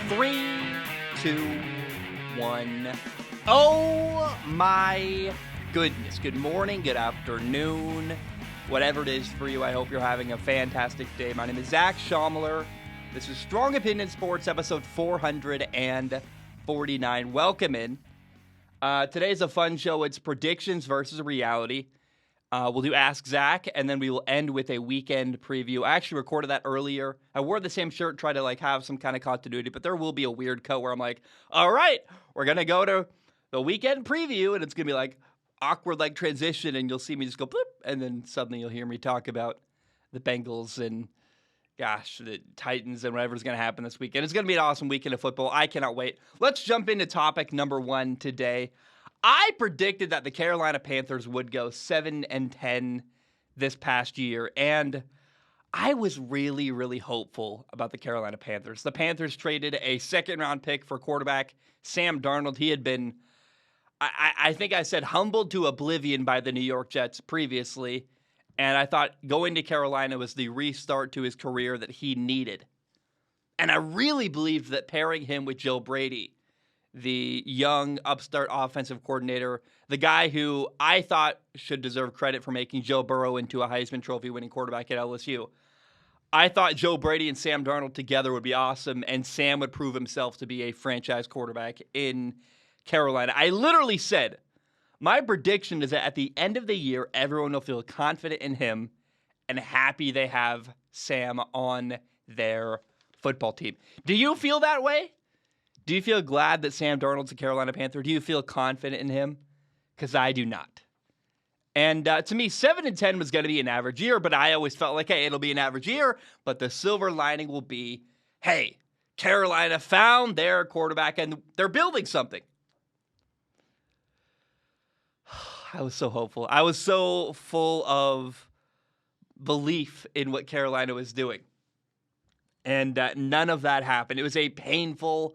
Three, two, one. Oh my goodness. Good morning, good afternoon, whatever it is for you. I hope you're having a fantastic day. My name is Zach Schaumler. This is Strong Opinion Sports, episode 449. Welcome in. Today's a fun show. It's predictions versus reality. We'll do Ask Zach, and then we will end with a weekend preview. I actually recorded that earlier. I wore the same shirt, tried to have some kind of continuity, but there will be a weird cut where I'm like, all right, we're going to go to the weekend preview, and it's going to be awkward transition, and you'll see me just go bloop, and then suddenly you'll hear me talk about the Bengals and, the Titans and whatever's going to happen this weekend. It's going to be an awesome weekend of football. I cannot wait. Let's jump into topic number one today. I predicted that the Carolina Panthers would go 7-10 this past year, and I was really, really hopeful about the Carolina Panthers. The Panthers traded a second-round pick for quarterback Sam Darnold. He had been, I think I said, humbled to oblivion by the New York Jets previously, and I thought going to Carolina was the restart to his career that he needed. And I really believed that pairing him with Joe Brady, the young upstart offensive coordinator, the guy who I thought should deserve credit for making Joe Burrow into a Heisman Trophy winning quarterback at LSU. I thought Joe Brady and Sam Darnold together would be awesome, and Sam would prove himself to be a franchise quarterback in Carolina. I literally said, my prediction is that at the end of the year, everyone will feel confident in him and happy they have Sam on their football team. Do you feel that way? Do you feel glad that Sam Darnold's a Carolina Panther? Do you feel confident in him? Because I do not. And to me, 7-10 was going to be an average year, but I always felt hey, it'll be an average year, but the silver lining will be, hey, Carolina found their quarterback and they're building something. I was so hopeful. I was so full of belief in what Carolina was doing. And none of that happened. It was a painful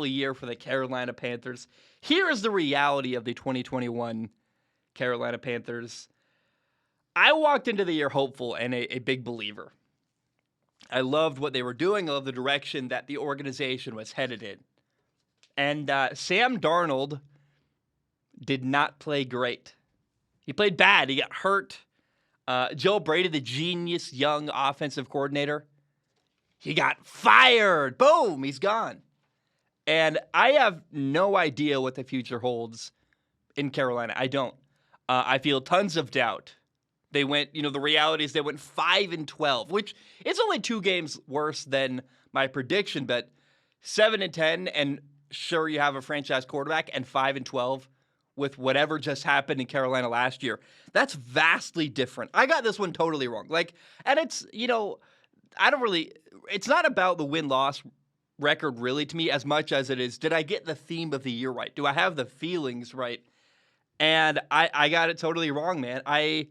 year for the Carolina Panthers. Here is the reality of the 2021 Carolina Panthers. I walked into the year hopeful and a big believer. I loved what they were doing. I loved the direction that the organization was headed in. And Sam Darnold did not play great. He played bad. He got hurt. Joe Brady, the genius young offensive coordinator, he got fired. Boom, he's gone. And I have no idea what the future holds in Carolina. I don't. I feel tons of doubt. They went, the reality is they went 5-12, which it's only 2 games worse than my prediction, but 7-10, and sure, you have a franchise quarterback, and 5-12 with whatever just happened in Carolina last year. That's vastly different. I got this one totally wrong. And it's, it's not about the win-loss record really to me as much as it is, did I get the theme of the year right? Do I have the feelings right? And I got it totally wrong, man. I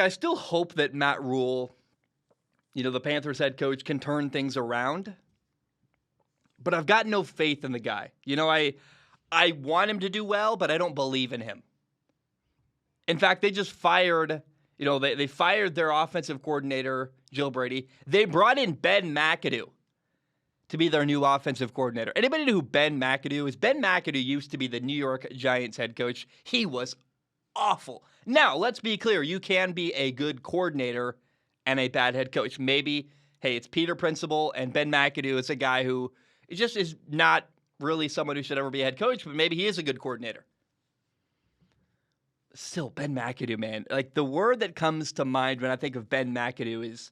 still hope that Matt Rule, the Panthers head coach, can turn things around, but I've got no faith in the guy. I want him to do well, but I don't believe in him. In fact, they just fired, they fired their offensive coordinator, Joe Brady. They brought in Ben McAdoo to be their new offensive coordinator. Anybody know who Ben McAdoo is? Ben McAdoo used to be the New York Giants head coach. He was awful. Now, let's be clear. You can be a good coordinator and a bad head coach. Maybe, hey, it's Peter Principle, and Ben McAdoo is a guy who just is not really someone who should ever be a head coach, but maybe he is a good coordinator. Still, Ben McAdoo, man. The word that comes to mind when I think of Ben McAdoo is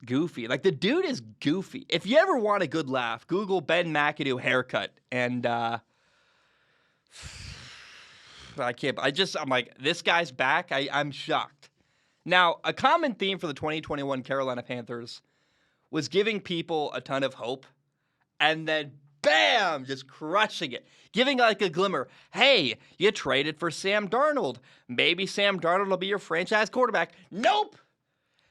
goofy. The dude is goofy. If you ever want a good laugh, Google Ben McAdoo haircut. And I'm this guy's back. I'm shocked. Now, a common theme for the 2021 Carolina Panthers was giving people a ton of hope and then, bam, just crushing it. Giving a glimmer. Hey, you traded for Sam Darnold. Maybe Sam Darnold will be your franchise quarterback. Nope.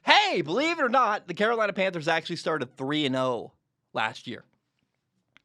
Hey, believe it or not, the Carolina Panthers actually started 3-0 last year.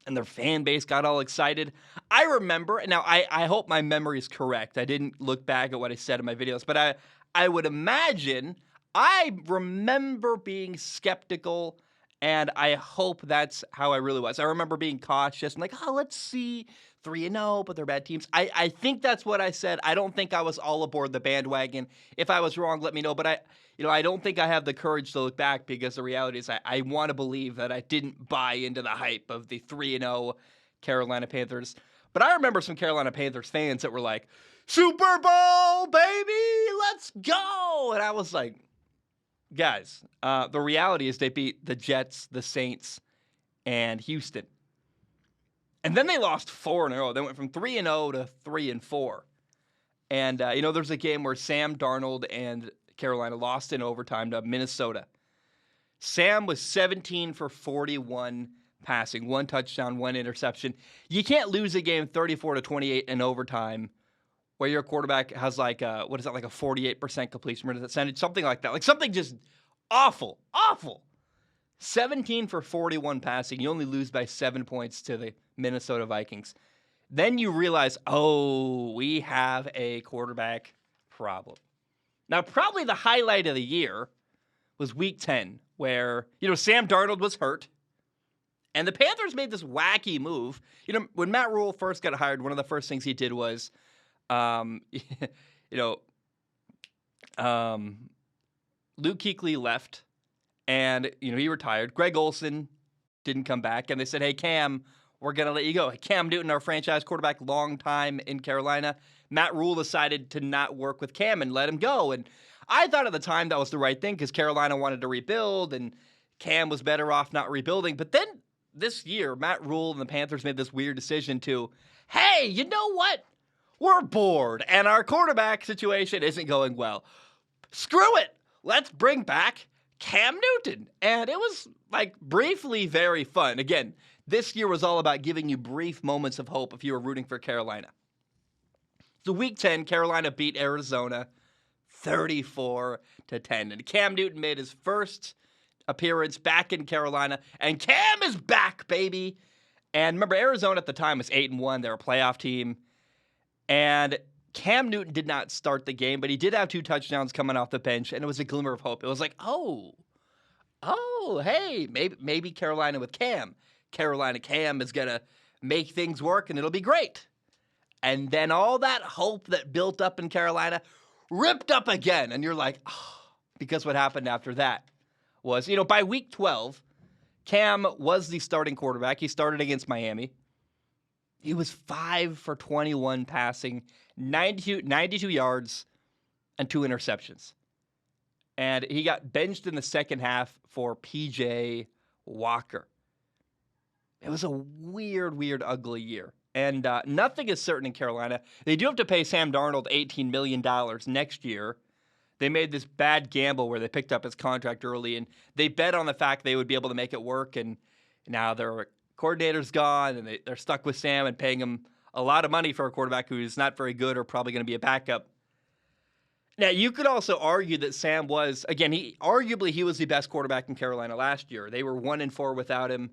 And their fan base got all excited. I remember, now I hope my memory is correct. I didn't look back at what I said in my videos, but I would imagine I remember being skeptical And I hope that's how I really was. I remember being cautious and like, oh, let's see 3-0, but they're bad teams. I think that's what I said. I don't think I was all aboard the bandwagon. If I was wrong, let me know. But I don't think I have the courage to look back because the reality is I want to believe that I didn't buy into the hype of the 3-0 Carolina Panthers. But I remember some Carolina Panthers fans that were like, Super Bowl, baby, let's go. And I was like, guys, the reality is they beat the Jets, the Saints, and Houston. And then they lost 4 in a row. They went from 3-0 to 3-4. And, there's a game where Sam Darnold and Carolina lost in overtime to Minnesota. Sam was 17 for 41 passing, 1 touchdown, 1 interception. You can't lose a game 34-28 in overtime where your quarterback has like a 48% completion percentage, something like that. Like something just awful. 17 for 41 passing. You only lose by 7 points to the Minnesota Vikings. Then you realize, we have a quarterback problem. Now, probably the highlight of the year was Week 10, where, Sam Darnold was hurt, and the Panthers made this wacky move. When Matt Rule first got hired, one of the first things he did was, Luke Kuechly left, and, he retired. Greg Olsen didn't come back, and they said, hey, Cam, we're going to let you go. Cam Newton, our franchise quarterback, long time in Carolina. Matt Rule decided to not work with Cam and let him go. And I thought at the time that was the right thing because Carolina wanted to rebuild and Cam was better off not rebuilding. But then this year, Matt Rule and the Panthers made this weird decision to, hey, you know what? We're bored and our quarterback situation isn't going well. Screw it. Let's bring back Cam Newton. And it was briefly very fun. Again, this year was all about giving you brief moments of hope if you were rooting for Carolina. So Week 10, Carolina beat Arizona 34-10. And Cam Newton made his first appearance back in Carolina. And Cam is back, baby. And remember, Arizona at the time was 8-1. They're a playoff team. And Cam Newton did not start the game, but he did have 2 touchdowns coming off the bench. And it was a glimmer of hope. It was like, hey, maybe Carolina with Cam. Carolina Cam is going to make things work, and it'll be great. And then all that hope that built up in Carolina ripped up again. And you're like, because what happened after that was, by week 12, Cam was the starting quarterback. He started against Miami. He was 5 for 21 passing, 92 yards, and 2 interceptions. And he got benched in the second half for P.J. Walker. It was a weird, ugly year. And nothing is certain in Carolina. They do have to pay Sam Darnold $18 million next year. They made this bad gamble where they picked up his contract early, and they bet on the fact they would be able to make it work. And now their coordinator's gone, and they're stuck with Sam and paying him a lot of money for a quarterback who's not very good or probably going to be a backup. Now, you could also argue that Sam was, again, he was the best quarterback in Carolina last year. They were 1-4 without him.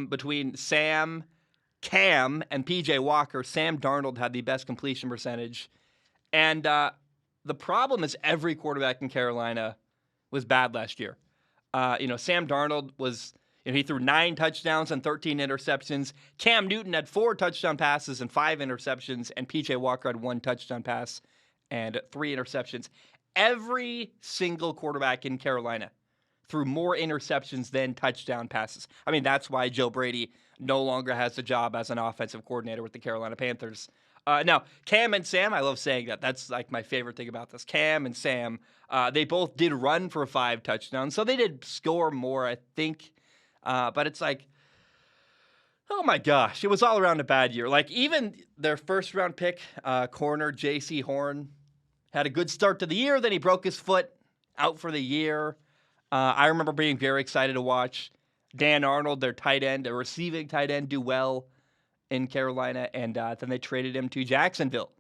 Between Sam, Cam, and P.J. Walker, Sam Darnold had the best completion percentage. And the problem is every quarterback in Carolina was bad last year. Sam Darnold was, he threw 9 touchdowns and 13 interceptions. Cam Newton had 4 touchdown passes and 5 interceptions, and P.J. Walker had 1 touchdown pass and 3 interceptions. Every single quarterback in Carolina threw more interceptions than touchdown passes. I mean, that's why Joe Brady no longer has a job as an offensive coordinator with the Carolina Panthers. Now, Cam and Sam, I love saying that. That's my favorite thing about this. Cam and Sam, they both did run for 5 touchdowns, so they did score more, I think. But it's oh my gosh, it was all around a bad year. Even their first-round pick, corner J.C. Horn, had a good start to the year. Then he broke his foot, out for the year. I remember being very excited to watch Dan Arnold, their tight end, a receiving tight end, do well in Carolina. And then they traded him to Jacksonville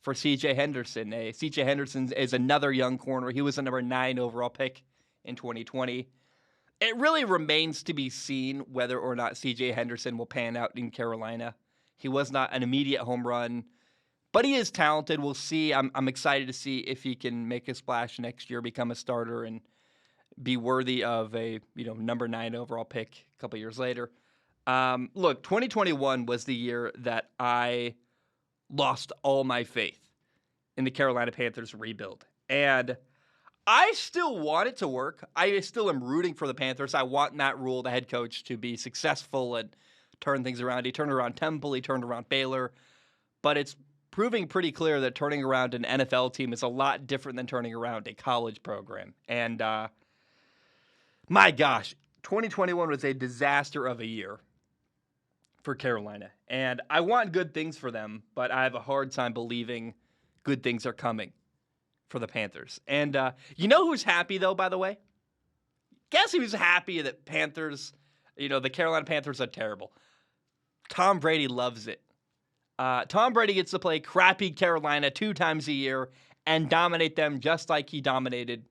for C.J. Henderson. C.J. Henderson is another young corner. He was the number 9 overall pick in 2020. It really remains to be seen whether or not C.J. Henderson will pan out in Carolina. He was not an immediate home run, but he is talented. We'll see. I'm excited to see if he can make a splash next year, become a starter, and be worthy of a number 9 overall pick a couple years later. Look, 2021 was the year that I lost all my faith in the Carolina Panthers rebuild. And I still want it to work. I still am rooting for the Panthers. I want Matt Rule, the head coach, to be successful and turn things around. He turned around Temple. He turned around Baylor. But it's proving pretty clear that turning around an NFL team is a lot different than turning around a college program. And my gosh, 2021 was a disaster of a year for Carolina. And I want good things for them, but I have a hard time believing good things are coming for the Panthers. And you know who's happy, though, by the way? Guess who's happy that the Carolina Panthers are terrible? Tom Brady loves it. Tom Brady gets to play crappy Carolina 2 times a year and dominate them just like he dominated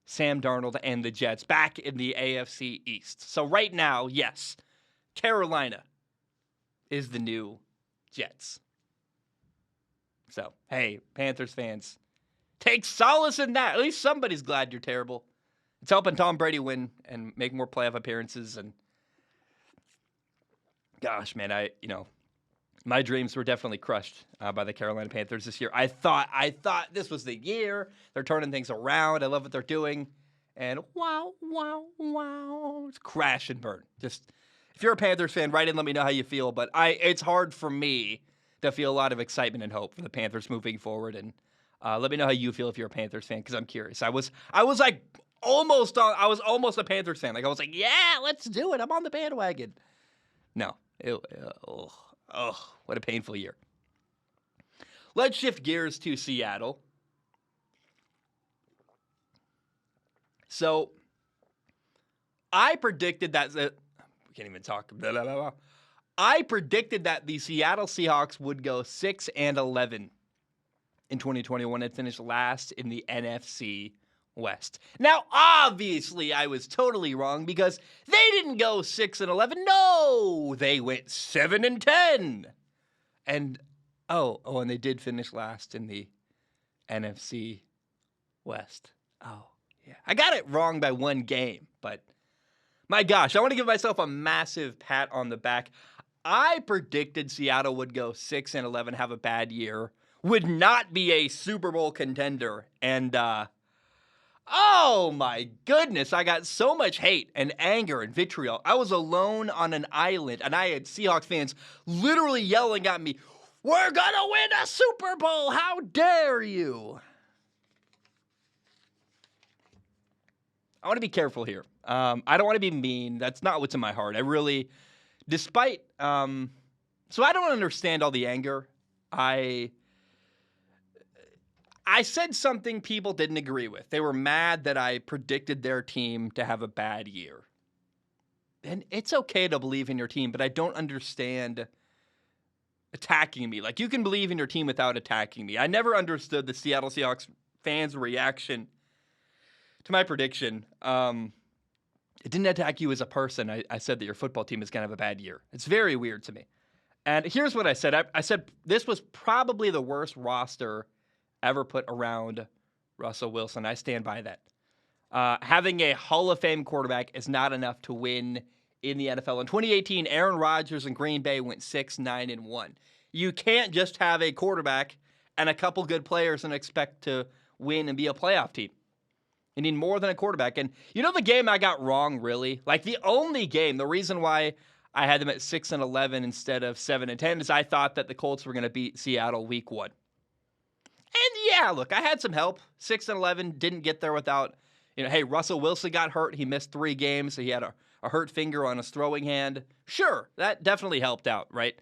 Sam Darnold and the Jets back in the AFC East. So right now, yes, Carolina is the new Jets. So, hey, Panthers fans, take solace in that. At least somebody's glad you're terrible. It's helping Tom Brady win and make more playoff appearances. And gosh, man, my dreams were definitely crushed by the Carolina Panthers this year. I thought this was the year. They're turning things around. I love what they're doing. And wow, it's crash and burn. Just, if you're a Panthers fan, write in, let me know how you feel. But it's hard for me to feel a lot of excitement and hope for the Panthers moving forward. And let me know how you feel if you're a Panthers fan, because I'm curious. I was almost a Panthers fan. I was like, yeah, let's do it. I'm on the bandwagon. No. What a painful year. Let's shift gears to Seattle. So, I predicted that we can't even talk. Blah, blah, blah. I predicted that the Seattle Seahawks would go 6-11 in 2021 and finish last in the NFC West. Now, obviously, I was totally wrong because they didn't go 6-11. No, they went 7-10. And and they did finish last in the NFC West. Oh, yeah. I got it wrong by 1 game, but my gosh, I want to give myself a massive pat on the back. I predicted Seattle would go 6-11, have a bad year, would not be a Super Bowl contender, and oh my goodness, I got so much hate and anger and vitriol. I was alone on an island, and I had Seahawks fans literally yelling at me, "We're gonna win a Super Bowl! How dare you!" I want to be careful here. I don't want to be mean. That's not what's in my heart. I really, so I don't understand all the anger. I said something people didn't agree with. They were mad that I predicted their team to have a bad year. And it's okay to believe in your team, but I don't understand attacking me. You can believe in your team without attacking me. I never understood the Seattle Seahawks fans' reaction to my prediction. It didn't attack you as a person. I said that your football team is going to have a bad year. It's very weird to me. And here's what I said. I said this was probably the worst roster ever put around Russell Wilson. I stand by that. Having a Hall of Fame quarterback is not enough to win in the NFL. In 2018, Aaron Rodgers and Green Bay went 6-9-1. You can't just have a quarterback and a couple good players and expect to win and be a playoff team. You need more than a quarterback. And the game I got wrong, really? The only game, the reason why I had them at 6-11 instead of 7-10 is I thought that the Colts were going to beat Seattle week 1. And yeah, look, I had some help. 6-11, didn't get there without, hey, Russell Wilson got hurt. He missed 3 games. So he had a hurt finger on his throwing hand. Sure, that definitely helped out, right?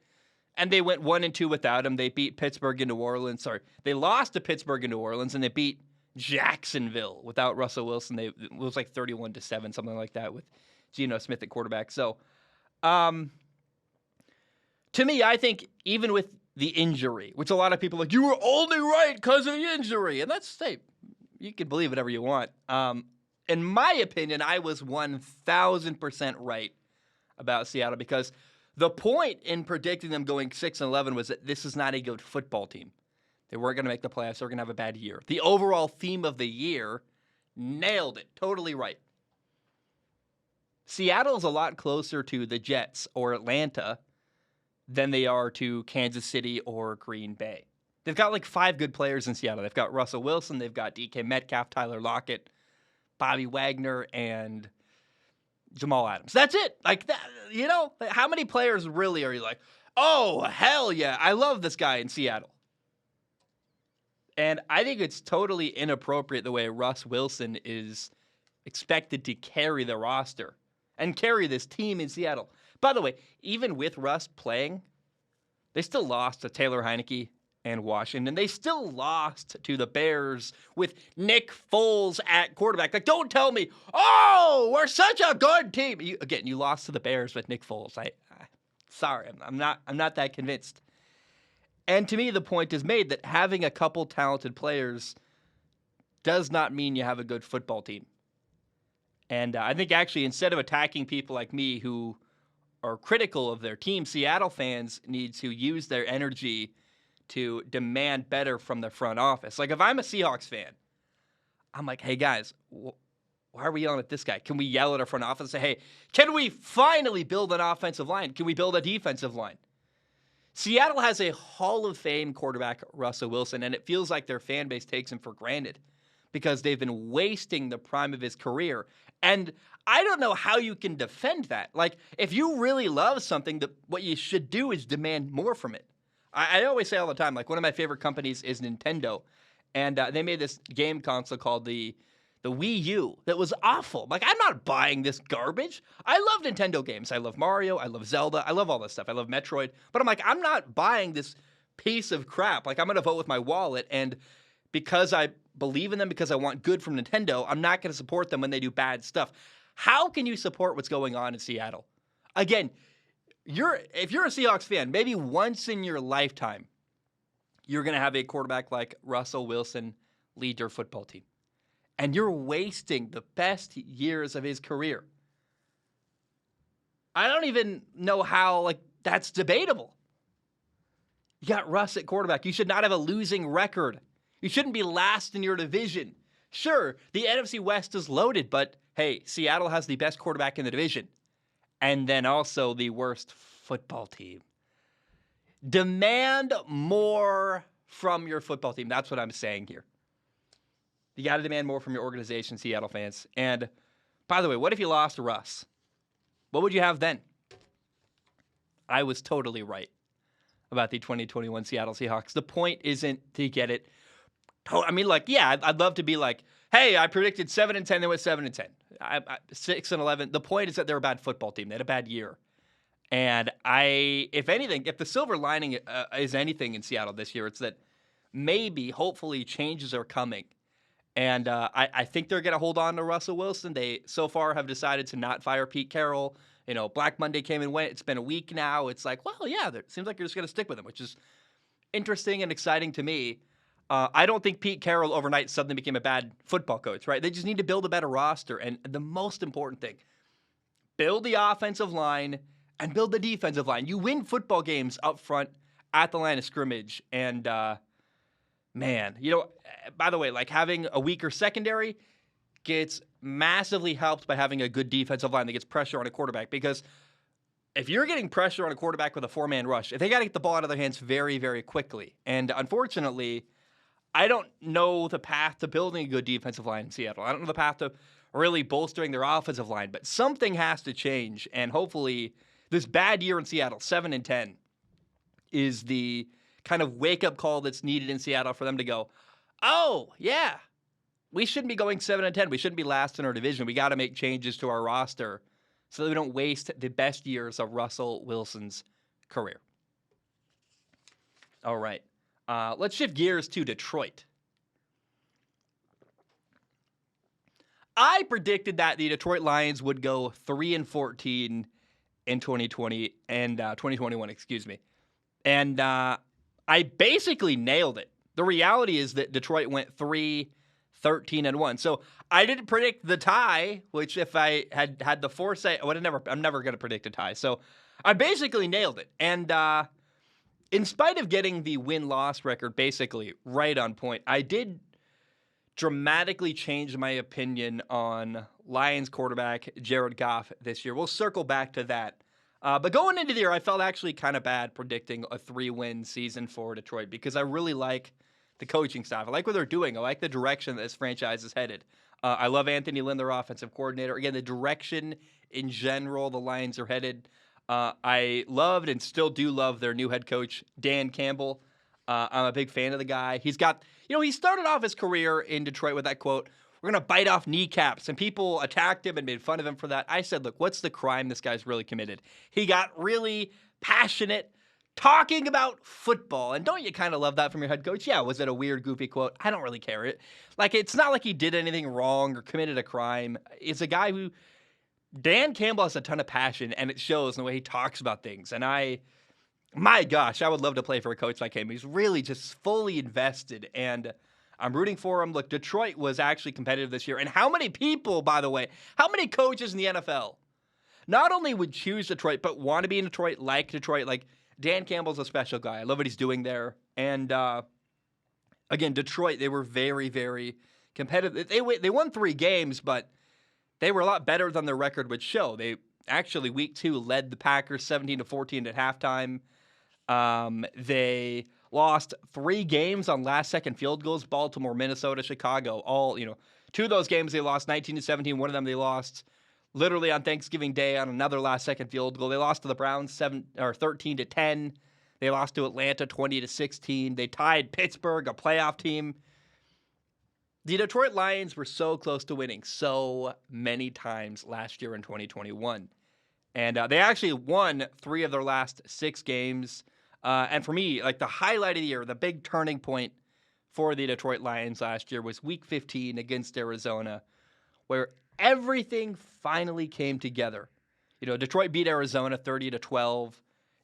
And they went 1-2 without him. They beat Pittsburgh and New Orleans. Sorry, they lost to Pittsburgh and New Orleans, and they beat Jacksonville without Russell Wilson. It was 31-7, something like that, with Geno Smith at quarterback. So, to me, I think even with the injury, which a lot of people are like, you were only right because of the injury. And you can believe whatever you want. In my opinion, I was 1,000% right about Seattle because the point in predicting them going 6-11 was that this is not a good football team. They weren't going to make the playoffs. They were going to have a bad year. The overall theme of the year, nailed it. Totally right. Seattle's a lot closer to the Jets or Atlanta than they are to Kansas City or Green Bay. They've got like 5 good players in Seattle. They've got Russell Wilson, they've got DK Metcalf, Tyler Lockett, Bobby Wagner, and Jamal Adams. That's it. Like that, how many players really are you like, oh, hell yeah, I love this guy in Seattle? And I think it's totally inappropriate the way Russ Wilson is expected to carry the roster and carry this team in Seattle. By the way, even with Russ playing, they still lost to Taylor Heineke and Washington. They still lost to the Bears with Nick Foles at quarterback. Like, don't tell me, oh, we're such a good team. You lost to the Bears with Nick Foles. Sorry, I'm not that convinced. And to me, the point is made that having a couple talented players does not mean you have a good football team. And I think actually instead of attacking people like me who are critical of their team, Seattle fans need to use their energy to demand better from the front office. Like if I'm a Seahawks fan, I'm like, hey guys, why are we yelling at this guy? Can we yell at our front office and say, hey, can we finally build an offensive line? Can we build a defensive line? Seattle has a Hall of Fame quarterback, Russell Wilson, and it feels like their fan base takes him for granted because they've been wasting the prime of his career. And I don't know how you can defend that. Like, if you really love something, what you should do is demand more from it. I always say all the time, like, one of my favorite companies is Nintendo, and they made this game console called the Wii U that was awful. Like, I'm not buying this garbage. I love Nintendo games. I love Mario. I love Zelda. I love all this stuff. I love Metroid. But I'm like, I'm not buying this piece of crap. Like, I'm going to vote with my wallet, and because I believe in them, because I want good from Nintendo, I'm not going to support them when they do bad stuff. How can you support what's going on in Seattle? Again, if you're a Seahawks fan, maybe once in your lifetime, you're going to have a quarterback like Russell Wilson lead your football team. And you're wasting the best years of his career. I don't even know how, that's debatable. You got Russ at quarterback. You should not have a losing record. You shouldn't be last in your division. Sure, the NFC West is loaded, but hey, Seattle has the best quarterback in the division. And then also the worst football team. Demand more from your football team. That's what I'm saying here. You got to demand more from your organization, Seattle fans. And by the way, what if you lost Russ? What would you have then? I was totally right about the 2021 Seattle Seahawks. The point isn't to get it. I mean, I'd love to be like, hey, I predicted 7-10, they went 7-10. 6-11. The point is that they're a bad football team. They had a bad year. And if anything, if the silver lining is anything in Seattle this year, it's that maybe, hopefully, changes are coming. And I think they're going to hold on to Russell Wilson. They, so far, have decided to not fire Pete Carroll. Black Monday came and went. It's been a week now. It's like, well, yeah, it seems like you're just going to stick with him, which is interesting and exciting to me. I don't think Pete Carroll overnight suddenly became a bad football coach, right? They just need to build a better roster. And the most important thing, build the offensive line and build the defensive line. You win football games up front at the line of scrimmage. And, man, by the way, having a weaker secondary gets massively helped by having a good defensive line that gets pressure on a quarterback. Because if you're getting pressure on a quarterback with a 4-man rush, they got to get the ball out of their hands very, very quickly. And unfortunately, I don't know the path to building a good defensive line in Seattle. I don't know the path to really bolstering their offensive line. But something has to change. And hopefully this bad year in Seattle, 7-10, is the kind of wake-up call that's needed in Seattle for them to go, oh, yeah, we shouldn't be going 7-10. We shouldn't be last in our division. We got to make changes to our roster so that we don't waste the best years of Russell Wilson's career. All right. Let's shift gears to Detroit. I predicted that the Detroit Lions would go 3-14 in 2020 and 2021, excuse me. And I basically nailed it. The reality is that Detroit went 3-13-1. So I didn't predict the tie, which if I had the foresight, I'm never going to predict a tie. So I basically nailed it. And in spite of getting the win-loss record basically right on point, I did dramatically changed my opinion on Lions quarterback Jared Goff this year. We'll circle back to that. But going into the year, I felt actually kind of bad predicting a 3-win season for Detroit because I really like the coaching staff. I like what they're doing. I like the direction that this franchise is headed. I love Anthony Lynn, their offensive coordinator. Again, the direction in general the Lions are headed. I loved and still do love their new head coach, Dan Campbell. I'm a big fan of the guy. He's got, he started off his career in Detroit with that quote, "We're going to bite off kneecaps." And people attacked him and made fun of him for that. I said, look, what's the crime this guy's really committed? He got really passionate talking about football. And don't you kind of love that from your head coach? Yeah, was it a weird, goofy quote? I don't really care. It's not like he did anything wrong or committed a crime. It's a guy who, Dan Campbell has a ton of passion, and it shows in the way he talks about things. And my gosh, I would love to play for a coach like him. He's really just fully invested, and I'm rooting for him. Look, Detroit was actually competitive this year. And how many people, by the way, how many coaches in the NFL not only would choose Detroit, but want to be in Detroit, like Detroit? Like, Dan Campbell's a special guy. I love what he's doing there. And, again, Detroit, they were very, very competitive. They won 3 games, but they were a lot better than their record would show. They actually, week 2, led the Packers 17-14 at halftime. They lost 3 games on last-second field goals: Baltimore, Minnesota, Chicago. All, 2 of those games they lost 19-17. One of them they lost literally on Thanksgiving Day on another last-second field goal. They lost to the Browns 13-10. They lost to Atlanta 20-16. They tied Pittsburgh, a playoff team. The Detroit Lions were so close to winning so many times last year in 2021. And they actually won 3 of their last 6 games. And for me, the highlight of the year, the big turning point for the Detroit Lions last year was Week 15 against Arizona, where everything finally came together. Detroit beat Arizona 30-12.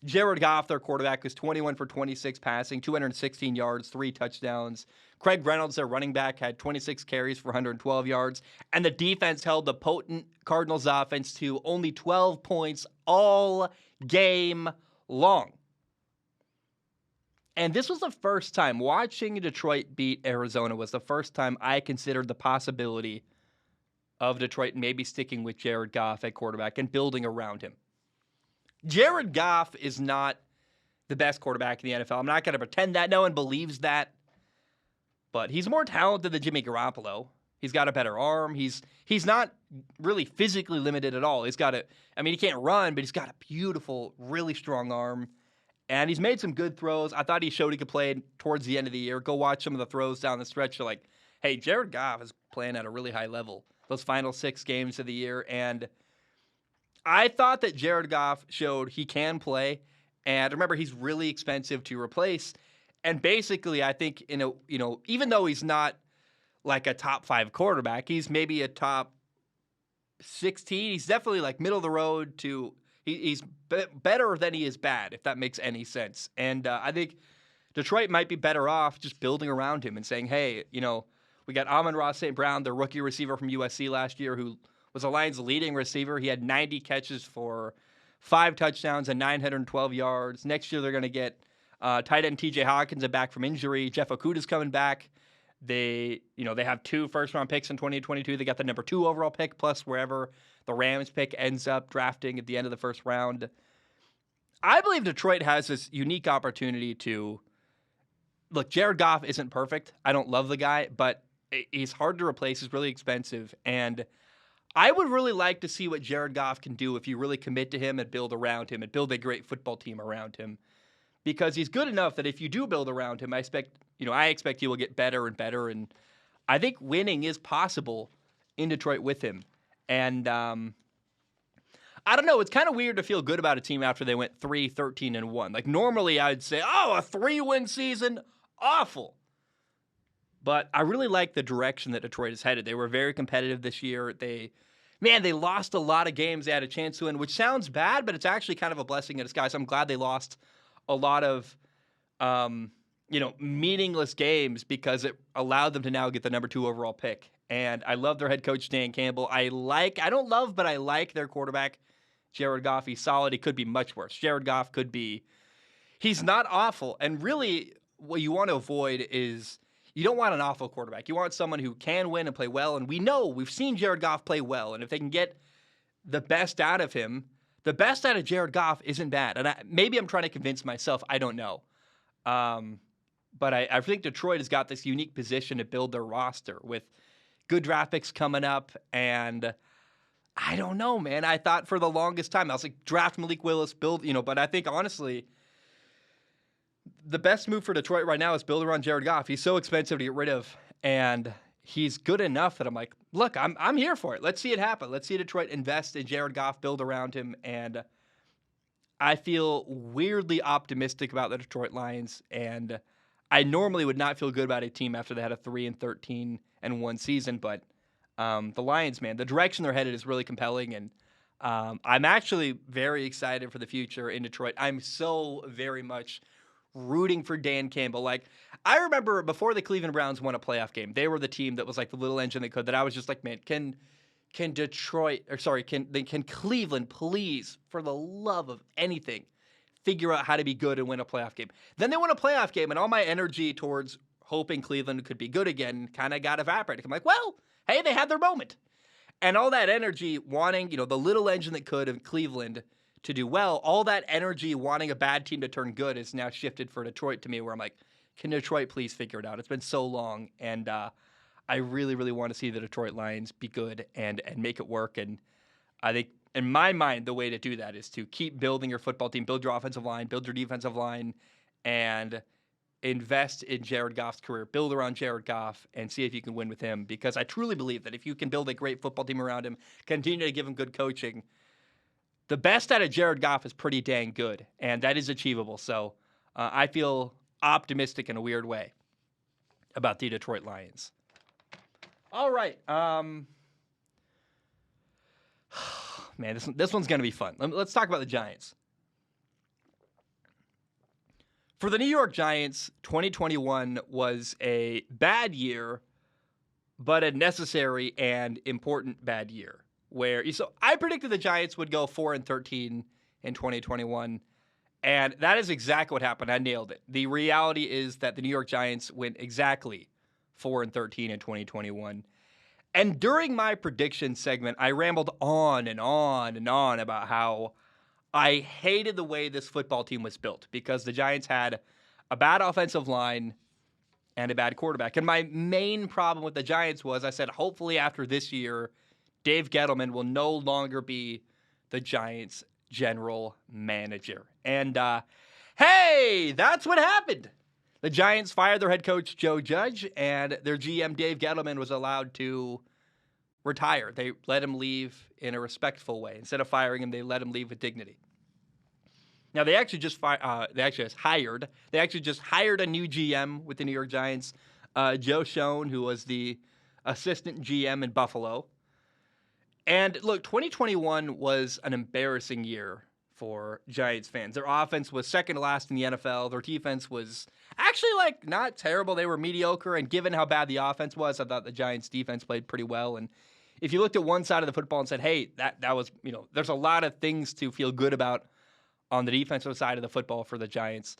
Jared Goff, their quarterback, was 21 for 26 passing, 216 yards, 3 touchdowns. Craig Reynolds, their running back, had 26 carries for 112 yards. And the defense held the potent Cardinals offense to only 12 points all game long. And this was the first time, watching Detroit beat Arizona was the first time I considered the possibility of Detroit maybe sticking with Jared Goff at quarterback and building around him. Jared Goff is not the best quarterback in the NFL. I'm not going to pretend that. No one believes that. But he's more talented than Jimmy Garoppolo. He's got a better arm. He's not really physically limited at all. He can't run, but he's got a beautiful, really strong arm. And he's made some good throws. I thought he showed he could play towards the end of the year. Go watch some of the throws down the stretch. You're like, hey, Jared Goff is playing at a really high level those final 6 games of the year. And I thought that Jared Goff showed he can play. And remember, he's really expensive to replace. And basically, I think, even though he's not like a top 5 quarterback, he's maybe a top 16. He's definitely middle of the road to he's better than he is bad, if that makes any sense. And I think Detroit might be better off just building around him and saying, hey, we got Amon-Ra St. Brown, the rookie receiver from USC last year, who was the Lions' leading receiver. He had 90 catches for 5 touchdowns and 912 yards. Next year, they're going to get tight end TJ Hawkins back from injury. Jeff Okudah's coming back. They have 2 first-round picks in 2022. They got the number 2 overall pick, plus wherever the Rams pick ends up drafting at the end of the first round. I believe Detroit has this unique opportunity to look. Jared Goff isn't perfect. I don't love the guy, but he's hard to replace. He's really expensive, and I would really like to see what Jared Goff can do if you really commit to him and build around him and build a great football team around him. Because he's good enough that if you do build around him, I expect he will get better and better. And I think winning is possible in Detroit with him. And I don't know. It's kind of weird to feel good about a team after they went 3-13-1. Normally I'd say, a 3-win season, awful. But I really like the direction that Detroit is headed. They were very competitive this year. They lost a lot of games they had a chance to win, which sounds bad, but it's actually kind of a blessing in disguise. I'm glad they lost a lot of, meaningless games because it allowed them to now get the number 2 overall pick. And I love their head coach, Dan Campbell. I like their quarterback, Jared Goff. He's solid. He could be much worse. Jared Goff he's not awful. And really what you want to avoid is, You don't want an awful quarterback. You want someone who can win and play well. And we've seen Jared Goff play well. And if they can get the best out of him, the best out of Jared Goff isn't bad. And maybe I'm trying to convince myself. I don't know. But I think Detroit has got this unique position to build their roster with good draft picks coming up. And I don't know, man. I thought for the longest time, I was like, draft Malik Willis, build, but I think honestly, the best move for Detroit right now is build around Jared Goff. He's so expensive to get rid of, and he's good enough that I'm like, look, I'm here for it. Let's see it happen. Let's see Detroit invest in Jared Goff, build around him, and I feel weirdly optimistic about the Detroit Lions, and I normally would not feel good about a team after they had a 3-13 and 1 season, but the Lions, man, the direction they're headed is really compelling, and I'm actually very excited for the future in Detroit. I'm so very much rooting for Dan Campbell. Like, I remember before the Cleveland Browns won a playoff game, they were the team that was like the little engine that could, that I was just like, man, can Cleveland please, for the love of anything, figure out how to be good and win a playoff game? Then they won a playoff game, and all my energy towards hoping Cleveland could be good again kind of got evaporated. I'm like, well, hey, they had their moment. And all that energy wanting, the little engine that could in Cleveland to do well, all that energy wanting a bad team to turn good is now shifted for Detroit to me, where I'm like, can Detroit please figure it out? It's been so long, and I really, really want to see the Detroit Lions be good and make it work. And I think, in my mind, the way to do that is to keep building your football team, build your offensive line, build your defensive line, and invest in Jared Goff's career, build around Jared Goff, and see if you can win with him. Because I truly believe that if you can build a great football team around him, continue to give him good coaching, the best out of Jared Goff is pretty dang good, and that is achievable. So I feel optimistic in a weird way about the Detroit Lions. All right. Man, this one's going to be fun. Let's talk about the Giants. For the New York Giants, 2021 was a bad year, but a necessary and important bad year. So I predicted the Giants would go 4-13 in 2021, and that is exactly what happened. I nailed it. The reality is that the New York Giants went exactly 4-13 in 2021. And during my prediction segment, I rambled on and on and on about how I hated the way this football team was built because the Giants had a bad offensive line and a bad quarterback. And my main problem with the Giants was I said, hopefully after this year, Dave Gettleman will no longer be the Giants' general manager. And, hey, that's what happened. The Giants fired their head coach, Joe Judge, and their GM, Dave Gettleman, was allowed to retire. They let him leave in a respectful way. Instead of firing him, they let him leave with dignity. Now, they actually just hired a new GM with the New York Giants, Joe Schoen, who was the assistant GM in Buffalo. And look, 2021 was an embarrassing year for Giants fans. Their offense was second to last in the NFL. Their defense was actually not terrible. They were mediocre. And given how bad the offense was, I thought the Giants defense played pretty well. And if you looked at one side of the football and said, hey, that was, there's a lot of things to feel good about on the defensive side of the football for the Giants.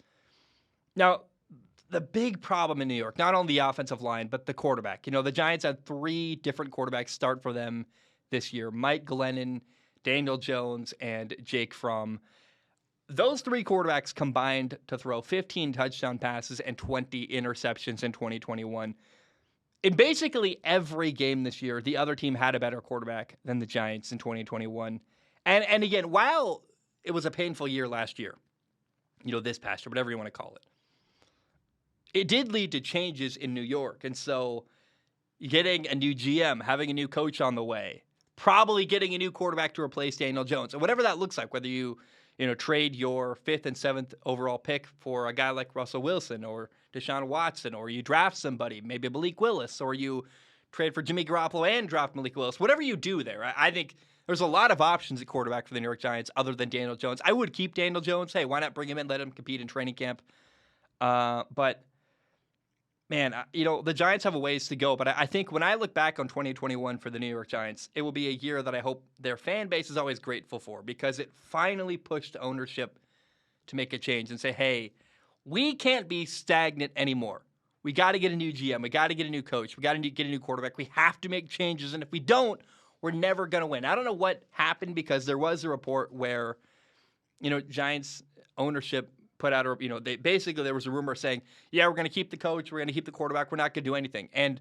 Now, the big problem in New York, not only the offensive line, but the quarterback. The Giants had 3 different quarterbacks start for them this year: Mike Glennon, Daniel Jones, and Jake Fromm. Those 3 quarterbacks combined to throw 15 touchdown passes and 20 interceptions in 2021. In basically every game this year, the other team had a better quarterback than the Giants in 2021. And again, while it was a painful year last year, this past year, whatever you want to call it, it did lead to changes in New York. And so getting a new GM, having a new coach on the way, probably getting a new quarterback to replace Daniel Jones, or whatever that looks like, whether you trade your 5th and 7th overall pick for a guy like Russell Wilson or Deshaun Watson, or you draft somebody, maybe Malik Willis, or you trade for Jimmy Garoppolo and draft Malik Willis. Whatever you do there, I think there's a lot of options at quarterback for the New York Giants other than Daniel Jones. I would keep Daniel Jones. Hey, why not bring him in, let him compete in training camp? But man, the Giants have a ways to go, but I think when I look back on 2021 for the New York Giants, it will be a year that I hope their fan base is always grateful for, because it finally pushed ownership to make a change and say, hey, we can't be stagnant anymore. We got to get a new GM. We got to get a new coach. We got to get a new quarterback. We have to make changes. And if we don't, we're never going to win. I don't know what happened because there was a report where, Giants ownership put out there was a rumor saying, yeah, we're going to keep the coach. We're going to keep the quarterback. We're not going to do anything. And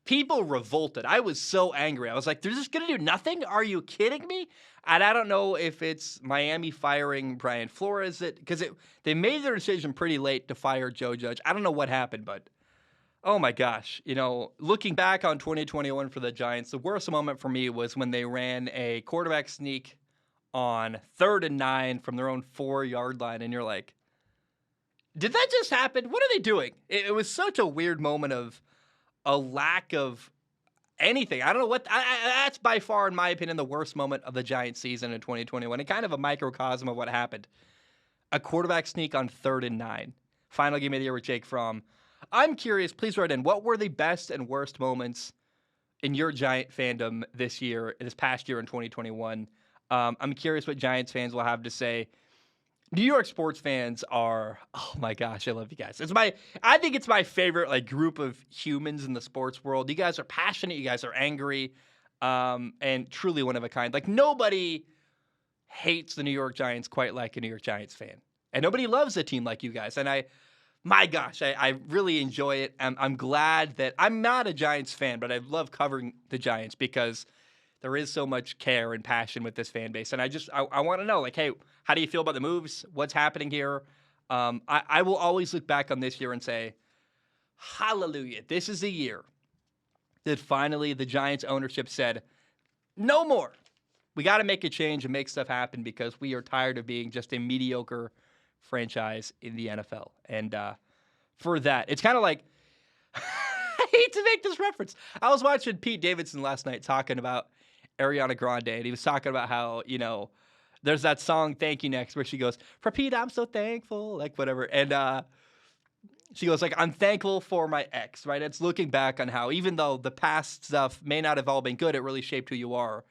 people revolted. I was so angry. I was like, they're just going to do nothing? Are you kidding me? And I don't know if it's Miami firing Brian Flores because they made their decision pretty late to fire Joe Judge. I don't know what happened, but oh my gosh. Looking back on 2021 for the Giants, the worst moment for me was when they ran a quarterback sneak on 3rd and 9 from their own 4-yard line. And you're like, did that just happen? What are they doing? It was such a weird moment of a lack of anything. I don't know what. That's by far, in my opinion, the worst moment of the Giants season in 2021. And kind of a microcosm of what happened. A quarterback sneak on 3rd and 9. Final game of the year with Jake Fromm. I'm curious, please write in, what were the best and worst moments in your Giant fandom this past year in 2021? I'm curious what Giants fans will have to say. New York sports fans are, oh my gosh, I love you guys. I think it's my favorite group of humans in the sports world. You guys are passionate, you guys are angry, and truly one of a kind. Nobody hates the New York Giants quite like a New York Giants fan. And nobody loves a team like you guys. And I really enjoy it. I'm glad that I'm not a Giants fan, but I love covering the Giants because there is so much care and passion with this fan base. And I want to know, hey, how do you feel about the moves? What's happening here? I will always look back on this year and say, hallelujah, this is the year that finally the Giants ownership said, no more. We got to make a change and make stuff happen because we are tired of being just a mediocre franchise in the NFL. And for that, it's kind of like, I hate to make this reference. I was watching Pete Davidson last night talking about Ariana Grande, and he was talking about how, there's that song, Thank You Next, where she goes, for Pete, I'm so thankful, whatever. And she goes, I'm thankful for my ex, right? It's looking back on how, even though the past stuff may not have all been good, it really shaped who you are.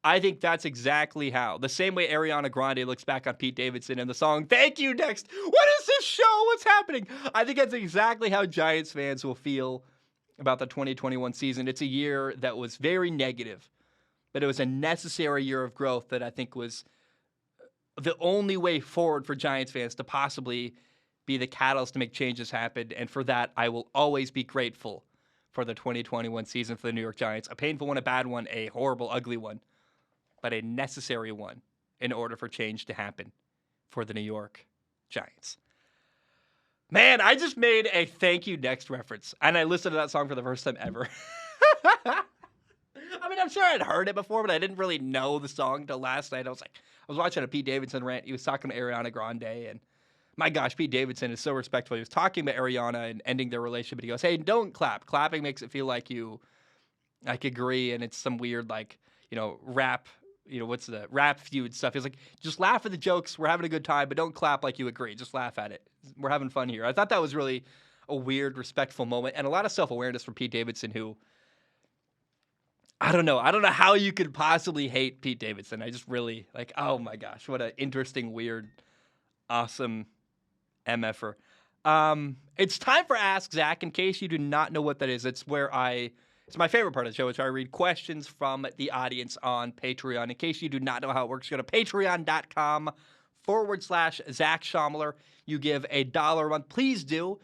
I think that's exactly how. The same way Ariana Grande looks back on Pete Davidson in the song, Thank You Next. What is this show? What's happening? I think that's exactly how Giants fans will feel about the 2021 season. It's a year that was very negative, but it was a necessary year of growth that I think was the only way forward for Giants fans to possibly be the catalyst to make changes happen. And for that, I will always be grateful for the 2021 season for the New York Giants. A painful one, a bad one, a horrible, ugly one, but a necessary one in order for change to happen for the New York Giants. Man, I just made a Thank You Next reference, and I listened to that song for the first time ever. I mean, I'm sure I'd heard it before, but I didn't really know the song until last night. I was watching a Pete Davidson rant. He was talking to Ariana Grande, and my gosh, Pete Davidson is so respectful. He was talking about Ariana and ending their relationship, but he goes, hey, don't clap. Clapping makes it feel like you, agree, and it's some weird, rap, what's the rap feud stuff. He's like, just laugh at the jokes. We're having a good time, but don't clap like you agree. Just laugh at it. We're having fun here. I thought that was really a weird, respectful moment, and a lot of self-awareness from Pete Davidson, who, I don't know how you could possibly hate Pete Davidson. I just really, oh my gosh, what an interesting, weird, awesome MFer. It's time for Ask Zach. In case you do not know what that is, it's my favorite part of the show. It's where I read questions from the audience on Patreon. In case you do not know how it works, go to patreon.com/Zach Schomler. You give $1 a month. Please do.